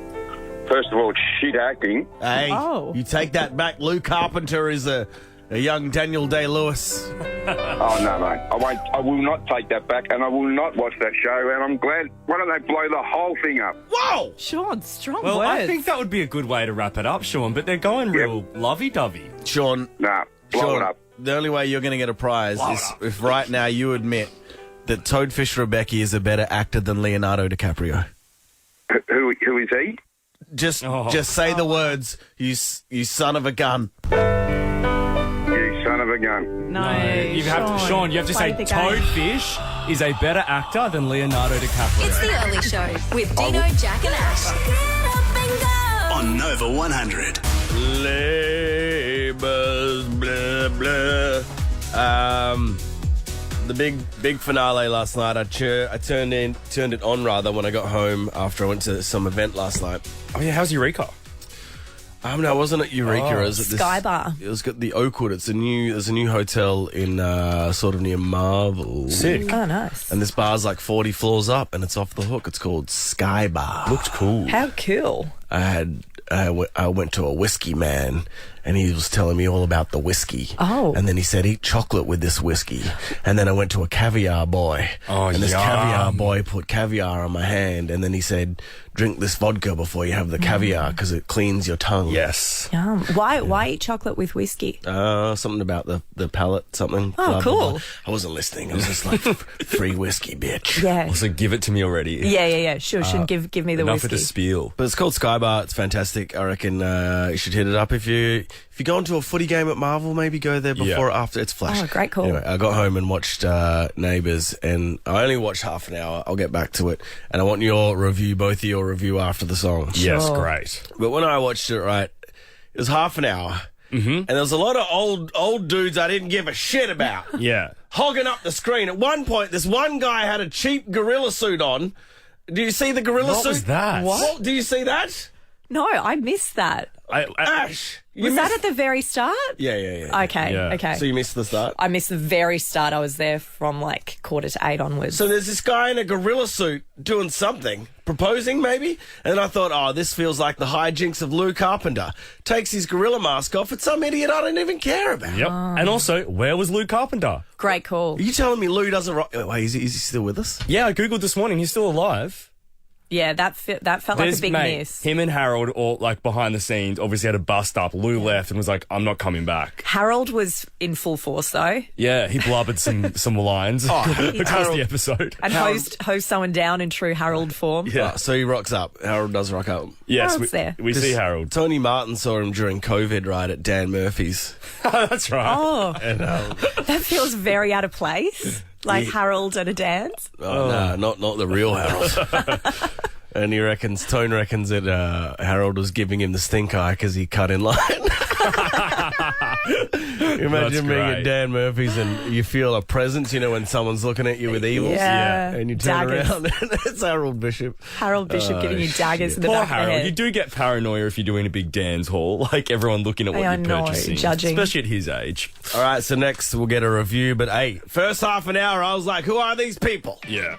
Speaker 16: first of all, it's shit acting.
Speaker 2: Hey, you take that back. Lou Carpenter is a young Daniel Day-Lewis.
Speaker 16: Oh, no, mate. I will not take that back, and I will not watch that show, and I'm glad. Why don't they blow the whole thing up?
Speaker 2: Whoa!
Speaker 5: Sean, strong
Speaker 4: Well,
Speaker 5: words.
Speaker 4: I think that would be a good way to wrap it up, Sean, but they're going real lovey-dovey.
Speaker 2: Sean.
Speaker 16: Nah, blow it up.
Speaker 2: The only way you're going to get a prize is if right now you admit that Toadfish Rebecca is a better actor than Leonardo DiCaprio.
Speaker 16: Who is he?
Speaker 2: Just say the words, you son of a gun.
Speaker 16: You son of a gun.
Speaker 5: No,
Speaker 4: Sean, you have to say Toadfish is a better actor than Leonardo DiCaprio.
Speaker 8: It's the early show with Dino, Jack and Ash. Get up and go.
Speaker 20: On Nova 100.
Speaker 2: Neighbours, blah, blah. The big finale last night. I turned it on rather when I got home after I went to some event last night.
Speaker 4: Oh yeah, how's Eureka?
Speaker 2: No, it wasn't at Eureka. It was at
Speaker 5: Sky Bar.
Speaker 2: It was got the Oakwood. There's a new hotel in sort of near Marvel.
Speaker 4: Sick.
Speaker 5: Oh, nice.
Speaker 2: And this bar's like 40 floors up, and it's off the hook. It's called Sky Bar.
Speaker 4: Looked cool.
Speaker 5: How cool.
Speaker 2: I went to a whiskey man, and he was telling me all about the whiskey.
Speaker 5: Oh.
Speaker 2: And then he said, eat chocolate with this whiskey. And then I went to a caviar boy.
Speaker 4: Oh,
Speaker 2: and this
Speaker 4: yum.
Speaker 2: caviar boy put caviar on my hand, and then he said, drink this vodka before you have the caviar because it cleans your tongue.
Speaker 4: Yes.
Speaker 5: Yum. Why eat chocolate with whiskey?
Speaker 2: Something about the palate, something.
Speaker 5: Oh,
Speaker 2: blah,
Speaker 5: cool.
Speaker 2: blah, blah. I wasn't listening. I was just like, free whiskey, bitch.
Speaker 5: Yeah.
Speaker 4: Also, give it to me already.
Speaker 5: Yeah. Sure, give me the
Speaker 4: Enough
Speaker 5: whiskey.
Speaker 4: of the spiel.
Speaker 2: But it's called Sky Bar. It's fantastic. I reckon you should hit it up. If you go into a footy game at Marvel, maybe go there before or after. It's flash.
Speaker 5: Oh, great call.
Speaker 2: Anyway, I got home and watched Neighbours, and I only watched half an hour. I'll get back to it. And I want your review, both of your review after the song.
Speaker 4: Yes, great.
Speaker 2: But when I watched it, right, it was half an hour. Mm-hmm. And there was a lot of old dudes I didn't give a shit about.
Speaker 4: Yeah.
Speaker 2: Hogging up the screen. At one point, this one guy had a cheap gorilla suit on. Do you see the gorilla suit?
Speaker 4: What was that?
Speaker 2: What? Do you see that?
Speaker 5: No, I missed that.
Speaker 2: Ash!
Speaker 5: Was that at the very start?
Speaker 2: Yeah.
Speaker 5: Okay.
Speaker 2: So you missed the start?
Speaker 5: I missed the very start. I was there from like 7:45 onwards.
Speaker 2: So there's this guy in a gorilla suit doing something, proposing maybe, and I thought, this feels like the hijinks of Lou Carpenter. Takes his gorilla mask off, it's some idiot I don't even care about.
Speaker 4: Yep. And also, where was Lou Carpenter?
Speaker 5: Great call.
Speaker 2: Are you telling me Lou doesn't rock? Wait, is he still with us?
Speaker 4: Yeah, I googled this morning. He's still alive.
Speaker 5: Yeah, that felt like a big miss.
Speaker 4: Him and Harold, all like behind the scenes, obviously had a bust up. Lou left and was like, "I'm not coming back."
Speaker 5: Harold was in full force though.
Speaker 4: Yeah, he blubbered some lines across the episode.
Speaker 5: And hosed someone down in true Harold form.
Speaker 2: Yeah, so he rocks up. Harold does rock up.
Speaker 4: Yes,
Speaker 5: Harold's there.
Speaker 4: We see Harold.
Speaker 2: Tony Martin saw him during COVID, right, at Dan Murphy's.
Speaker 4: That's right.
Speaker 5: Oh,
Speaker 2: And,
Speaker 5: that feels very out of place. Like Harold at a dance.
Speaker 2: no, not the real Harold. And Tone reckons that Harold was giving him the stink eye because he cut in line. Imagine being at Dan Murphy's and you feel a presence, when someone's looking at you with evils.
Speaker 5: Yeah.
Speaker 2: And you turn
Speaker 5: Daggers.
Speaker 2: around and it's Harold Bishop.
Speaker 5: Harold Bishop giving you daggers in the
Speaker 4: Poor
Speaker 5: back
Speaker 4: Harold.
Speaker 5: of the head.
Speaker 4: You do get paranoia if you're doing a big dance hall, like everyone looking at what you're purchasing.
Speaker 5: Judging.
Speaker 4: Especially at his age.
Speaker 2: All right, so next we'll get a review. But hey, first half an hour, I was like, who are these people?
Speaker 4: Yeah.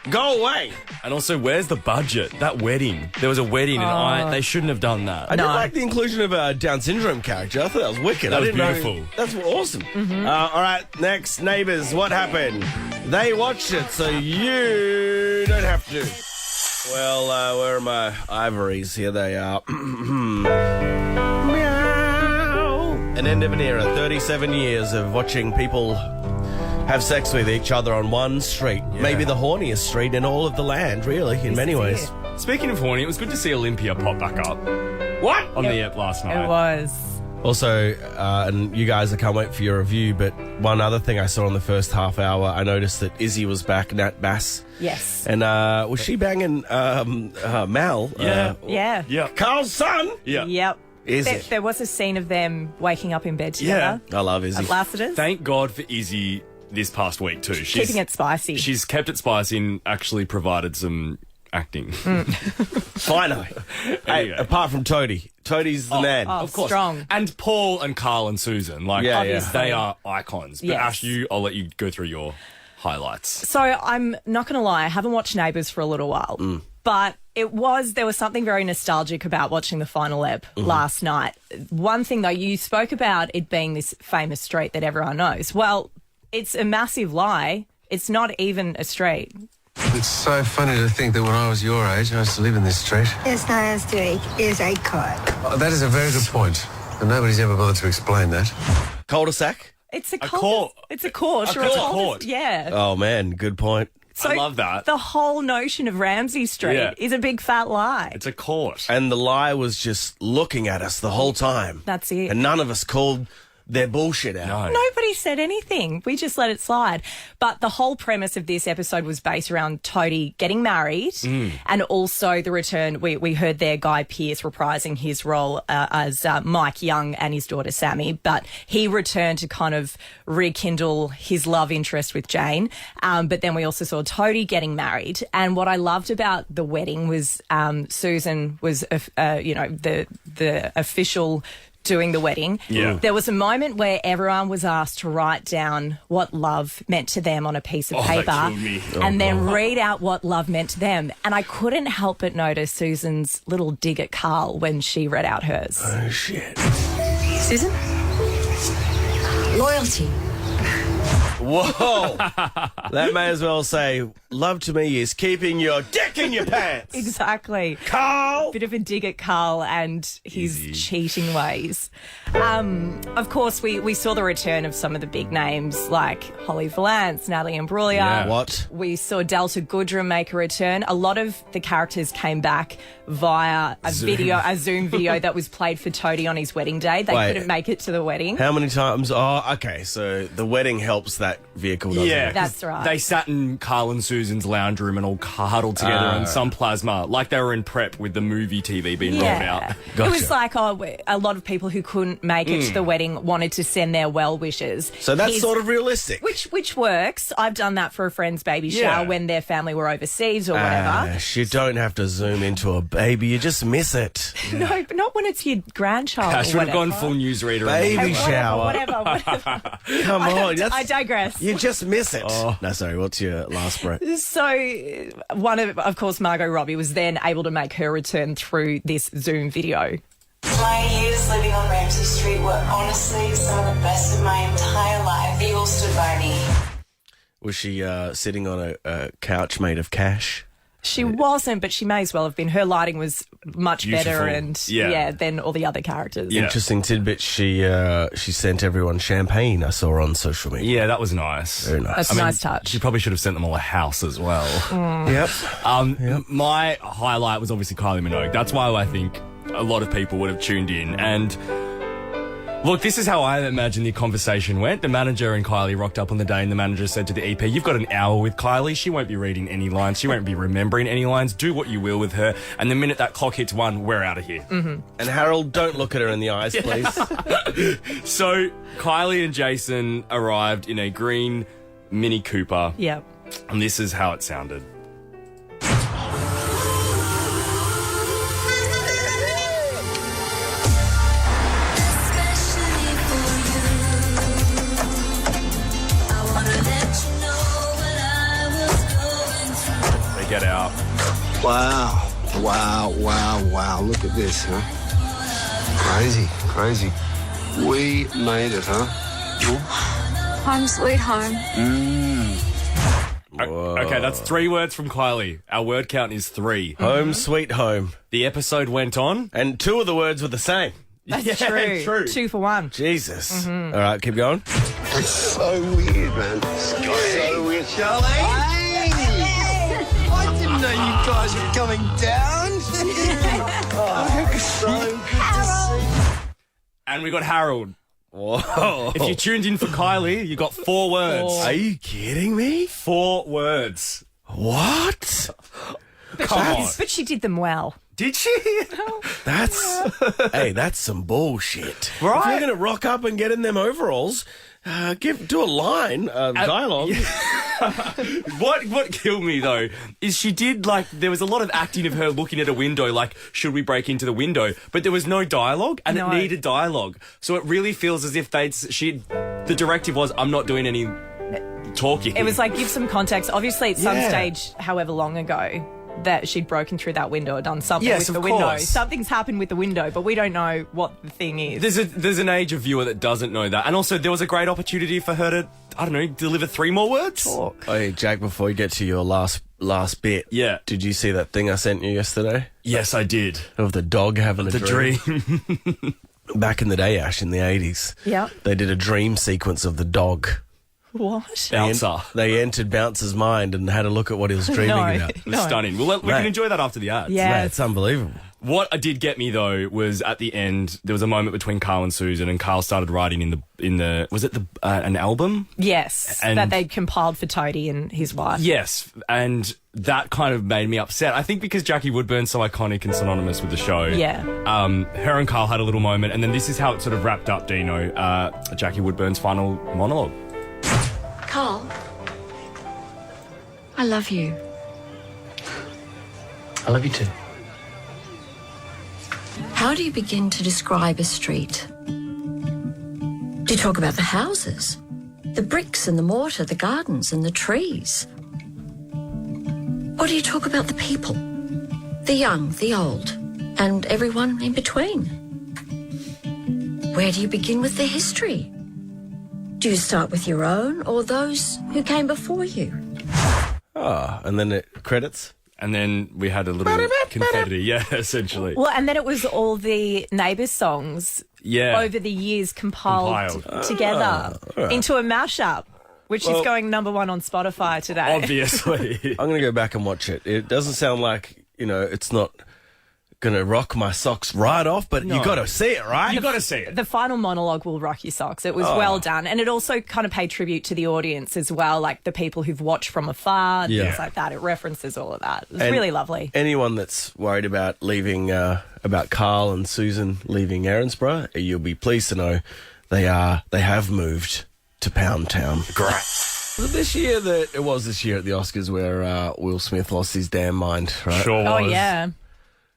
Speaker 2: Go away.
Speaker 4: And also, where's the budget? That wedding. There was a wedding and they shouldn't have done that.
Speaker 2: I did like the inclusion of a Down syndrome character. I thought that was wicked.
Speaker 4: That was
Speaker 2: didn't know-
Speaker 4: beautiful.
Speaker 2: That's awesome.
Speaker 5: Mm-hmm.
Speaker 2: All right, next, Neighbours. What happened? They watched it, so you don't have to. Well, where are my ivories? Here they are. Meow. An end of an era. 37 years of watching people have sex with each other on one street.
Speaker 4: Yeah.
Speaker 2: Maybe the horniest street in all of the land, really, in many ways.
Speaker 4: Speaking of horny, it was good to see Olympia pop back up.
Speaker 2: What?
Speaker 4: On the app last night.
Speaker 5: It was.
Speaker 2: Also, and you guys, I can't wait for your review, but one other thing I saw in the first half hour, I noticed that Izzy was back, Nat Bass.
Speaker 5: Yes.
Speaker 2: And was she banging Mal?
Speaker 4: Yeah.
Speaker 5: Yeah.
Speaker 2: Carl's son?
Speaker 4: Yeah.
Speaker 5: Yep.
Speaker 2: Izzy.
Speaker 5: There was a scene of them waking up in bed together.
Speaker 2: I love Izzy.
Speaker 5: At Lassiter's.
Speaker 4: Thank God for Izzy this past week too. She's
Speaker 5: Keeping it spicy.
Speaker 4: She's kept it spicy and actually provided some acting.
Speaker 2: Finally. Hey,
Speaker 4: go.
Speaker 2: apart from Toadie, Toadie's the man.
Speaker 5: Oh,
Speaker 4: Of course.
Speaker 5: strong.
Speaker 4: And Paul and Carl and Susan. Like,
Speaker 2: Yeah,
Speaker 5: Obviously.
Speaker 4: they are icons. But
Speaker 5: Yes.
Speaker 4: Ash, I'll let you go through your highlights.
Speaker 5: So I'm not going to lie, I haven't watched Neighbours for a little while, but there was something very nostalgic about watching the final ep last night. One thing though, you spoke about it being this famous street that everyone knows. Well, it's a massive lie. It's not even a street.
Speaker 20: It's so funny to think that when I was your age, I used to live in this street.
Speaker 10: It's not a street, it's a court.
Speaker 20: Oh, that is a very good point. And nobody's ever bothered to explain that.
Speaker 2: Cul-de-sac?
Speaker 5: It's a
Speaker 4: court.
Speaker 5: It's a court.
Speaker 4: A court.
Speaker 5: Yeah.
Speaker 2: Oh, man, good point.
Speaker 5: So
Speaker 4: I love that.
Speaker 5: The whole notion of Ramsay Street is a big fat lie.
Speaker 4: It's a court.
Speaker 2: And the lie was just looking at us the whole time.
Speaker 5: That's it.
Speaker 2: And none of us called their bullshit out.
Speaker 4: No.
Speaker 5: Nobody said anything. We just let it slide. But the whole premise of this episode was based around Toadie getting married and also the return. We heard there Guy Pearce reprising his role as Mike Young and his daughter Sammy, but he returned to kind of rekindle his love interest with Jane. But then we also saw Toadie getting married. And what I loved about the wedding was Susan was, the official doing the wedding.
Speaker 4: Yeah.
Speaker 5: There was a moment where everyone was asked to write down what love meant to them on a piece of paper
Speaker 4: that killed me.
Speaker 5: and then read out what love meant to them. And I couldn't help but notice Susan's little dig at Carl when she read out hers.
Speaker 2: Oh, shit.
Speaker 8: Susan? Loyalty.
Speaker 2: Whoa. That may as well say, love to me is keeping your dick in your pants.
Speaker 5: Exactly.
Speaker 2: Carl!
Speaker 5: Bit of a dig at Carl and his cheating ways. Of course, we saw the return of some of the big names like Holly Valance, Natalie Imbruglia.
Speaker 2: Yeah. What?
Speaker 5: We saw Delta Goodrum make a return. A lot of the characters came back via a Zoom video that was played for Toadie on his wedding day. They couldn't make it to the wedding.
Speaker 2: How many times? Oh, okay, so the wedding helps that vehicle, doesn't it?
Speaker 5: That's right.
Speaker 4: They sat in Carl and Susan's lounge room and all huddled together on some plasma, like they were in prep with the movie TV being rolled out.
Speaker 5: It was like a lot of people who couldn't make it to the wedding wanted to send their well wishes.
Speaker 2: So that's sort of realistic.
Speaker 5: Which works. I've done that for a friend's baby shower when their family were overseas or whatever.
Speaker 2: You don't have to zoom into a baby. You just miss it.
Speaker 5: No, but not when it's your grandchild.
Speaker 4: I
Speaker 5: or
Speaker 4: should have
Speaker 5: whatever.
Speaker 4: gone full newsreader.
Speaker 2: Baby shower.
Speaker 5: Whatever.
Speaker 2: Come on.
Speaker 5: I digress.
Speaker 2: You just miss it. No, sorry. What's your last break?
Speaker 5: So, of course, Margot Robbie was then able to make her return through this Zoom video.
Speaker 21: My years living on Ramsay Street were honestly some of the best of my entire life. They all stood by me.
Speaker 2: Was she sitting on a couch made of cash?
Speaker 5: She wasn't, but she may as well have been. Her lighting was much better
Speaker 2: Beautiful.
Speaker 5: and than all the other characters.
Speaker 2: Interesting tidbit. She sent everyone champagne. I saw her on social media.
Speaker 4: Yeah, that was nice.
Speaker 2: Very nice.
Speaker 5: That's a nice touch.
Speaker 4: She probably should have sent them all a house as well.
Speaker 2: Yep.
Speaker 4: My highlight was obviously Kylie Minogue. That's why I think a lot of people would have tuned in. And look, this is how I imagine the conversation went. The manager and Kylie rocked up on the day and the manager said to the EP, you've got an hour with Kylie. She won't be reading any lines. She won't be remembering any lines. Do what you will with her. And the minute that clock hits 1, we're out of here.
Speaker 5: Mm-hmm.
Speaker 2: And Harold, don't look at her in the eyes, please.
Speaker 4: So Kylie and Jason arrived in a green Mini Cooper.
Speaker 5: Yep.
Speaker 4: And this is how it sounded. Get out.
Speaker 20: Wow. Look at this, huh? Crazy. We made it, huh?
Speaker 17: Home sweet home.
Speaker 4: Okay, that's 3 words from Kylie. Our word count is 3.
Speaker 2: Home sweet home.
Speaker 4: The episode went on.
Speaker 2: And 2 of the words were the same.
Speaker 5: That's true. 2 for 1.
Speaker 2: Jesus. All right, keep going.
Speaker 20: It's so weird, man. So weird. Charlie? I didn't know you guys were coming down. So good to see.
Speaker 4: And we got Harold.
Speaker 2: Whoa.
Speaker 4: If you tuned in for Kylie, you got 4 words.
Speaker 2: Are you kidding me?
Speaker 4: 4 words.
Speaker 2: What?
Speaker 4: Come on.
Speaker 5: But she did them well.
Speaker 4: Did she?
Speaker 2: That's some bullshit.
Speaker 4: Right.
Speaker 2: If you're going to rock up and get in them overalls, Do a line of dialogue.
Speaker 4: What killed me though is she did there was a lot of acting of her looking at a window like, should we break into the window? But there was no dialogue and it needed dialogue. So it really feels as if the directive was, I'm not doing any talking.
Speaker 5: It was like, give some context. Obviously at some stage, however long ago, that she'd broken through that window or done something with the window. Something's happened with the window, but we don't know what the thing is.
Speaker 4: There's an age of viewer that doesn't know that. And also there was a great opportunity for her to, I don't know, deliver 3 more words.
Speaker 2: Talk. Hey, Jack, before you get to your last bit.
Speaker 4: Yeah.
Speaker 2: Did you see that thing I sent you yesterday?
Speaker 4: Yes, I did.
Speaker 2: Of the dog having a dream. Back in the day, Ash, in the 80s.
Speaker 5: Yeah.
Speaker 2: They did a dream sequence of the dog.
Speaker 5: What?
Speaker 4: Bouncer.
Speaker 2: They entered Bouncer's mind and had a look at what he was dreaming about.
Speaker 4: It was stunning. Well, we can enjoy that after the ads.
Speaker 5: Yeah.
Speaker 2: Mate, it's unbelievable.
Speaker 4: What did get me though was at the end there was a moment between Carl and Susan, and Carl started writing in the was it an album?
Speaker 5: Yes,
Speaker 4: and
Speaker 5: that they compiled for Toadie and his wife.
Speaker 4: Yes, and that kind of made me upset. I think because Jackie Woodburn's so iconic and synonymous with the show.
Speaker 5: Yeah.
Speaker 4: Her and Carl had a little moment, and then this is how it sort of wrapped up. Dino, Jackie Woodburn's final monologue.
Speaker 17: Carl, I love you.
Speaker 6: I love you too.
Speaker 17: How do you begin to describe a street? Do you talk about the houses, the bricks and the mortar, the gardens and the trees? Or do you talk about the people, the young, the old, and everyone in between? Where do you begin with the history? Do you start with your own or those who came before you?
Speaker 2: And then it credits.
Speaker 4: And then we had a little confetti, essentially.
Speaker 5: Well, and then it was all the Neighbours songs over the years compiled together into a mashup, which is going #1 on Spotify today.
Speaker 4: Obviously.
Speaker 2: I'm going to go back and watch it. It doesn't sound like, it's not going to rock my socks right off, but you got to see it, right?
Speaker 4: You got to see it.
Speaker 5: The final monologue will rock your socks. It was well done. And it also kind of paid tribute to the audience as well, like the people who've watched from afar, things like that. It references all of that. It was really lovely.
Speaker 2: Anyone that's worried about leaving, about Carl and Susan leaving Erinsborough, you'll be pleased to know they have moved to Pound Town.
Speaker 4: Great.
Speaker 2: Was it this year it was this year at the Oscars where Will Smith lost his damn mind, right?
Speaker 4: Sure was.
Speaker 5: Oh, yeah.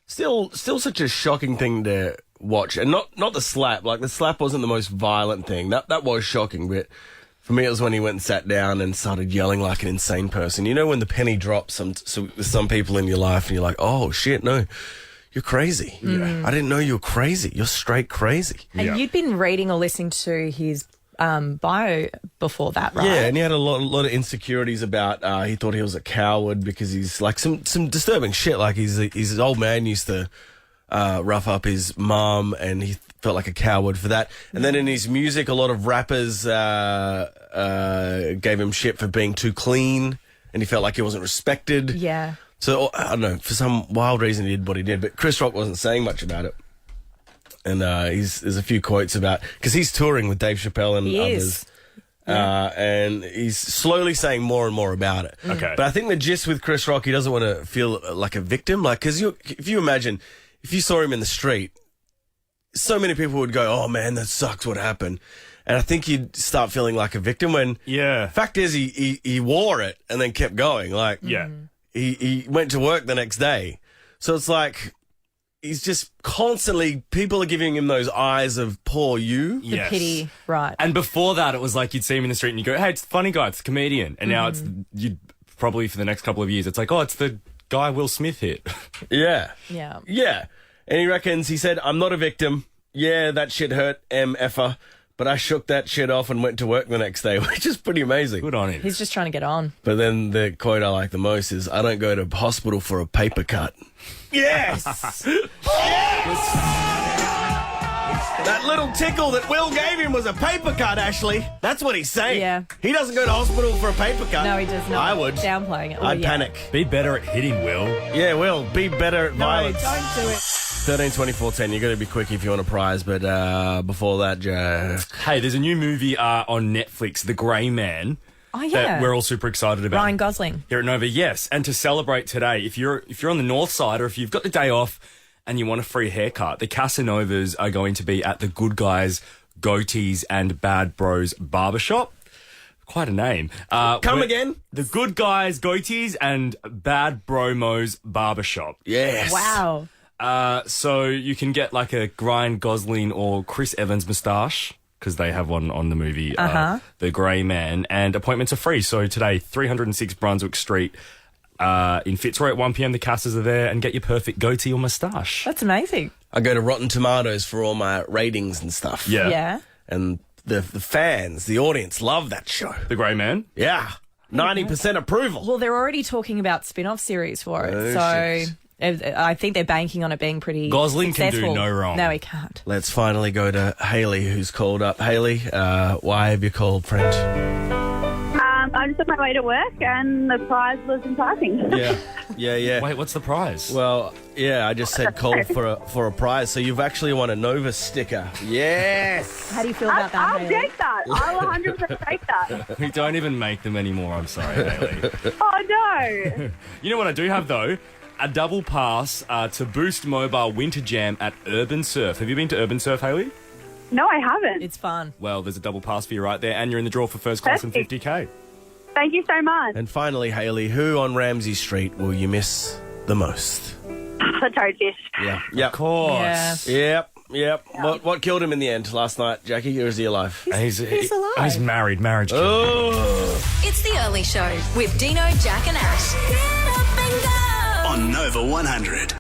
Speaker 2: Still such a shocking thing to watch, and not the slap. Like, the slap wasn't the most violent thing. That was shocking, but for me it was when he went and sat down and started yelling like an insane person. You know when the penny drops with some people in your life and you're like, oh shit, no, you're crazy. Yeah. I didn't know you were crazy. You're straight crazy.
Speaker 5: And you'd been reading or listening to his bio before that, right?
Speaker 2: Yeah, and he had a lot of insecurities about he thought he was a coward because he's like some disturbing shit. Like his old man used to rough up his mom, and he felt like a coward for that. And then in his music, a lot of rappers gave him shit for being too clean, and he felt like he wasn't respected.
Speaker 5: Yeah.
Speaker 2: So I don't know, for some wild reason he did what he did, but Chris Rock wasn't saying much about it. And there's a few quotes about, because he's touring with Dave Chappelle and others. And he's slowly saying more and more about it.
Speaker 4: Okay.
Speaker 2: But I think the gist with Chris Rock, he doesn't want to feel like a victim. Like, because if you imagine, if you saw him in the street, so many people would go, oh man, that sucks, what happened? And I think you'd start feeling like a victim when, fact is, he wore it and then kept going. Like, he went to work the next day. So it's like, he's just constantly, people are giving him those eyes of poor you.
Speaker 5: The pity, right.
Speaker 4: And before that, it was like you'd see him in the street and you go, hey, it's the funny guy, it's the comedian. And now you'd probably for the next couple of years, it's like, oh, it's the guy Will Smith hit.
Speaker 5: Yeah.
Speaker 2: And he said, I'm not a victim. Yeah, that shit hurt, MFer. But I shook that shit off and went to work the next day, which is pretty amazing.
Speaker 4: Good on him.
Speaker 5: He's just trying to get on.
Speaker 2: But then the quote I like the most is, I don't go to hospital for a paper cut. Yes! That little tickle that Will gave him was a paper cut, Ashley. That's what he's saying.
Speaker 5: Yeah.
Speaker 2: He doesn't go to hospital for a paper cut.
Speaker 5: No, he does not.
Speaker 2: I would.
Speaker 5: Downplaying it.
Speaker 2: I'd panic.
Speaker 4: Be better at hitting, Will.
Speaker 2: Yeah, Will. Be better at violence.
Speaker 5: No, don't do it.
Speaker 2: 13, 24, 10. You've got to be quick if you want a prize, but before that,
Speaker 4: hey, there's a new movie on Netflix, The Grey Man.
Speaker 5: Oh, yeah.
Speaker 4: That we're all super excited about.
Speaker 5: Ryan Gosling.
Speaker 4: Here at Nova, yes. And to celebrate today, if you're on the north side or if you've got the day off and you want a free haircut, the Casanovas are going to be at the Good Guys Goatees and Bad Bros Barbershop. Quite a name.
Speaker 2: Come again?
Speaker 4: The Good Guys Goatees and Bad Bromos Barbershop.
Speaker 2: Yes.
Speaker 5: Wow.
Speaker 4: So you can get like a Ryan Gosling or Chris Evans moustache, because they have one on the movie, The Grey Man, and appointments are free. So today, 306 Brunswick Street in Fitzroy at 1 p.m. The casters are there, and get your perfect goatee or moustache.
Speaker 5: That's amazing.
Speaker 2: I go to Rotten Tomatoes for all my ratings and stuff.
Speaker 5: Yeah.
Speaker 2: And the fans, the audience, love that show.
Speaker 4: The Grey Man?
Speaker 2: Yeah. 90% approval.
Speaker 5: Well, they're already talking about spin-off series for it, so I think they're banking on it being pretty
Speaker 4: Gosling
Speaker 5: successful.
Speaker 4: can do no wrong.
Speaker 5: No, he can't.
Speaker 2: Let's finally go to Hayley, who's called up. Hayley, why have you called, friend?
Speaker 6: I'm just on my way to work, and the prize was enticing.
Speaker 2: Yeah.
Speaker 4: Wait, what's the prize?
Speaker 2: Well, I just said call for a prize. So you've actually won a Nova sticker. Yes.
Speaker 5: How do you feel about that,
Speaker 6: I'll
Speaker 5: Hayley?
Speaker 6: take that. I'll 100% take that.
Speaker 4: We don't even make them anymore. I'm sorry, Hayley.
Speaker 6: Oh, no.
Speaker 4: You know what I do have, though? A double pass to Boost Mobile Winter Jam at Urban Surf. Have you been to Urban Surf, Hayley?
Speaker 6: No, I haven't.
Speaker 5: It's fun.
Speaker 4: Well, there's a double pass for you right there, and you're in the draw for first class and
Speaker 6: Perfect.
Speaker 4: 50k.
Speaker 6: Thank you so much.
Speaker 2: And finally, Hayley, who on Ramsay Street will you miss the most?
Speaker 6: The toadfish.
Speaker 2: Yeah.
Speaker 4: Of course.
Speaker 2: Yep. What killed him in the end last night, Jackie? Or is he alive?
Speaker 4: He's
Speaker 5: alive.
Speaker 4: He's married. Marriage.
Speaker 8: It's the early show with Dino, Jack and Ash. Get up and go.
Speaker 20: On Nova 100.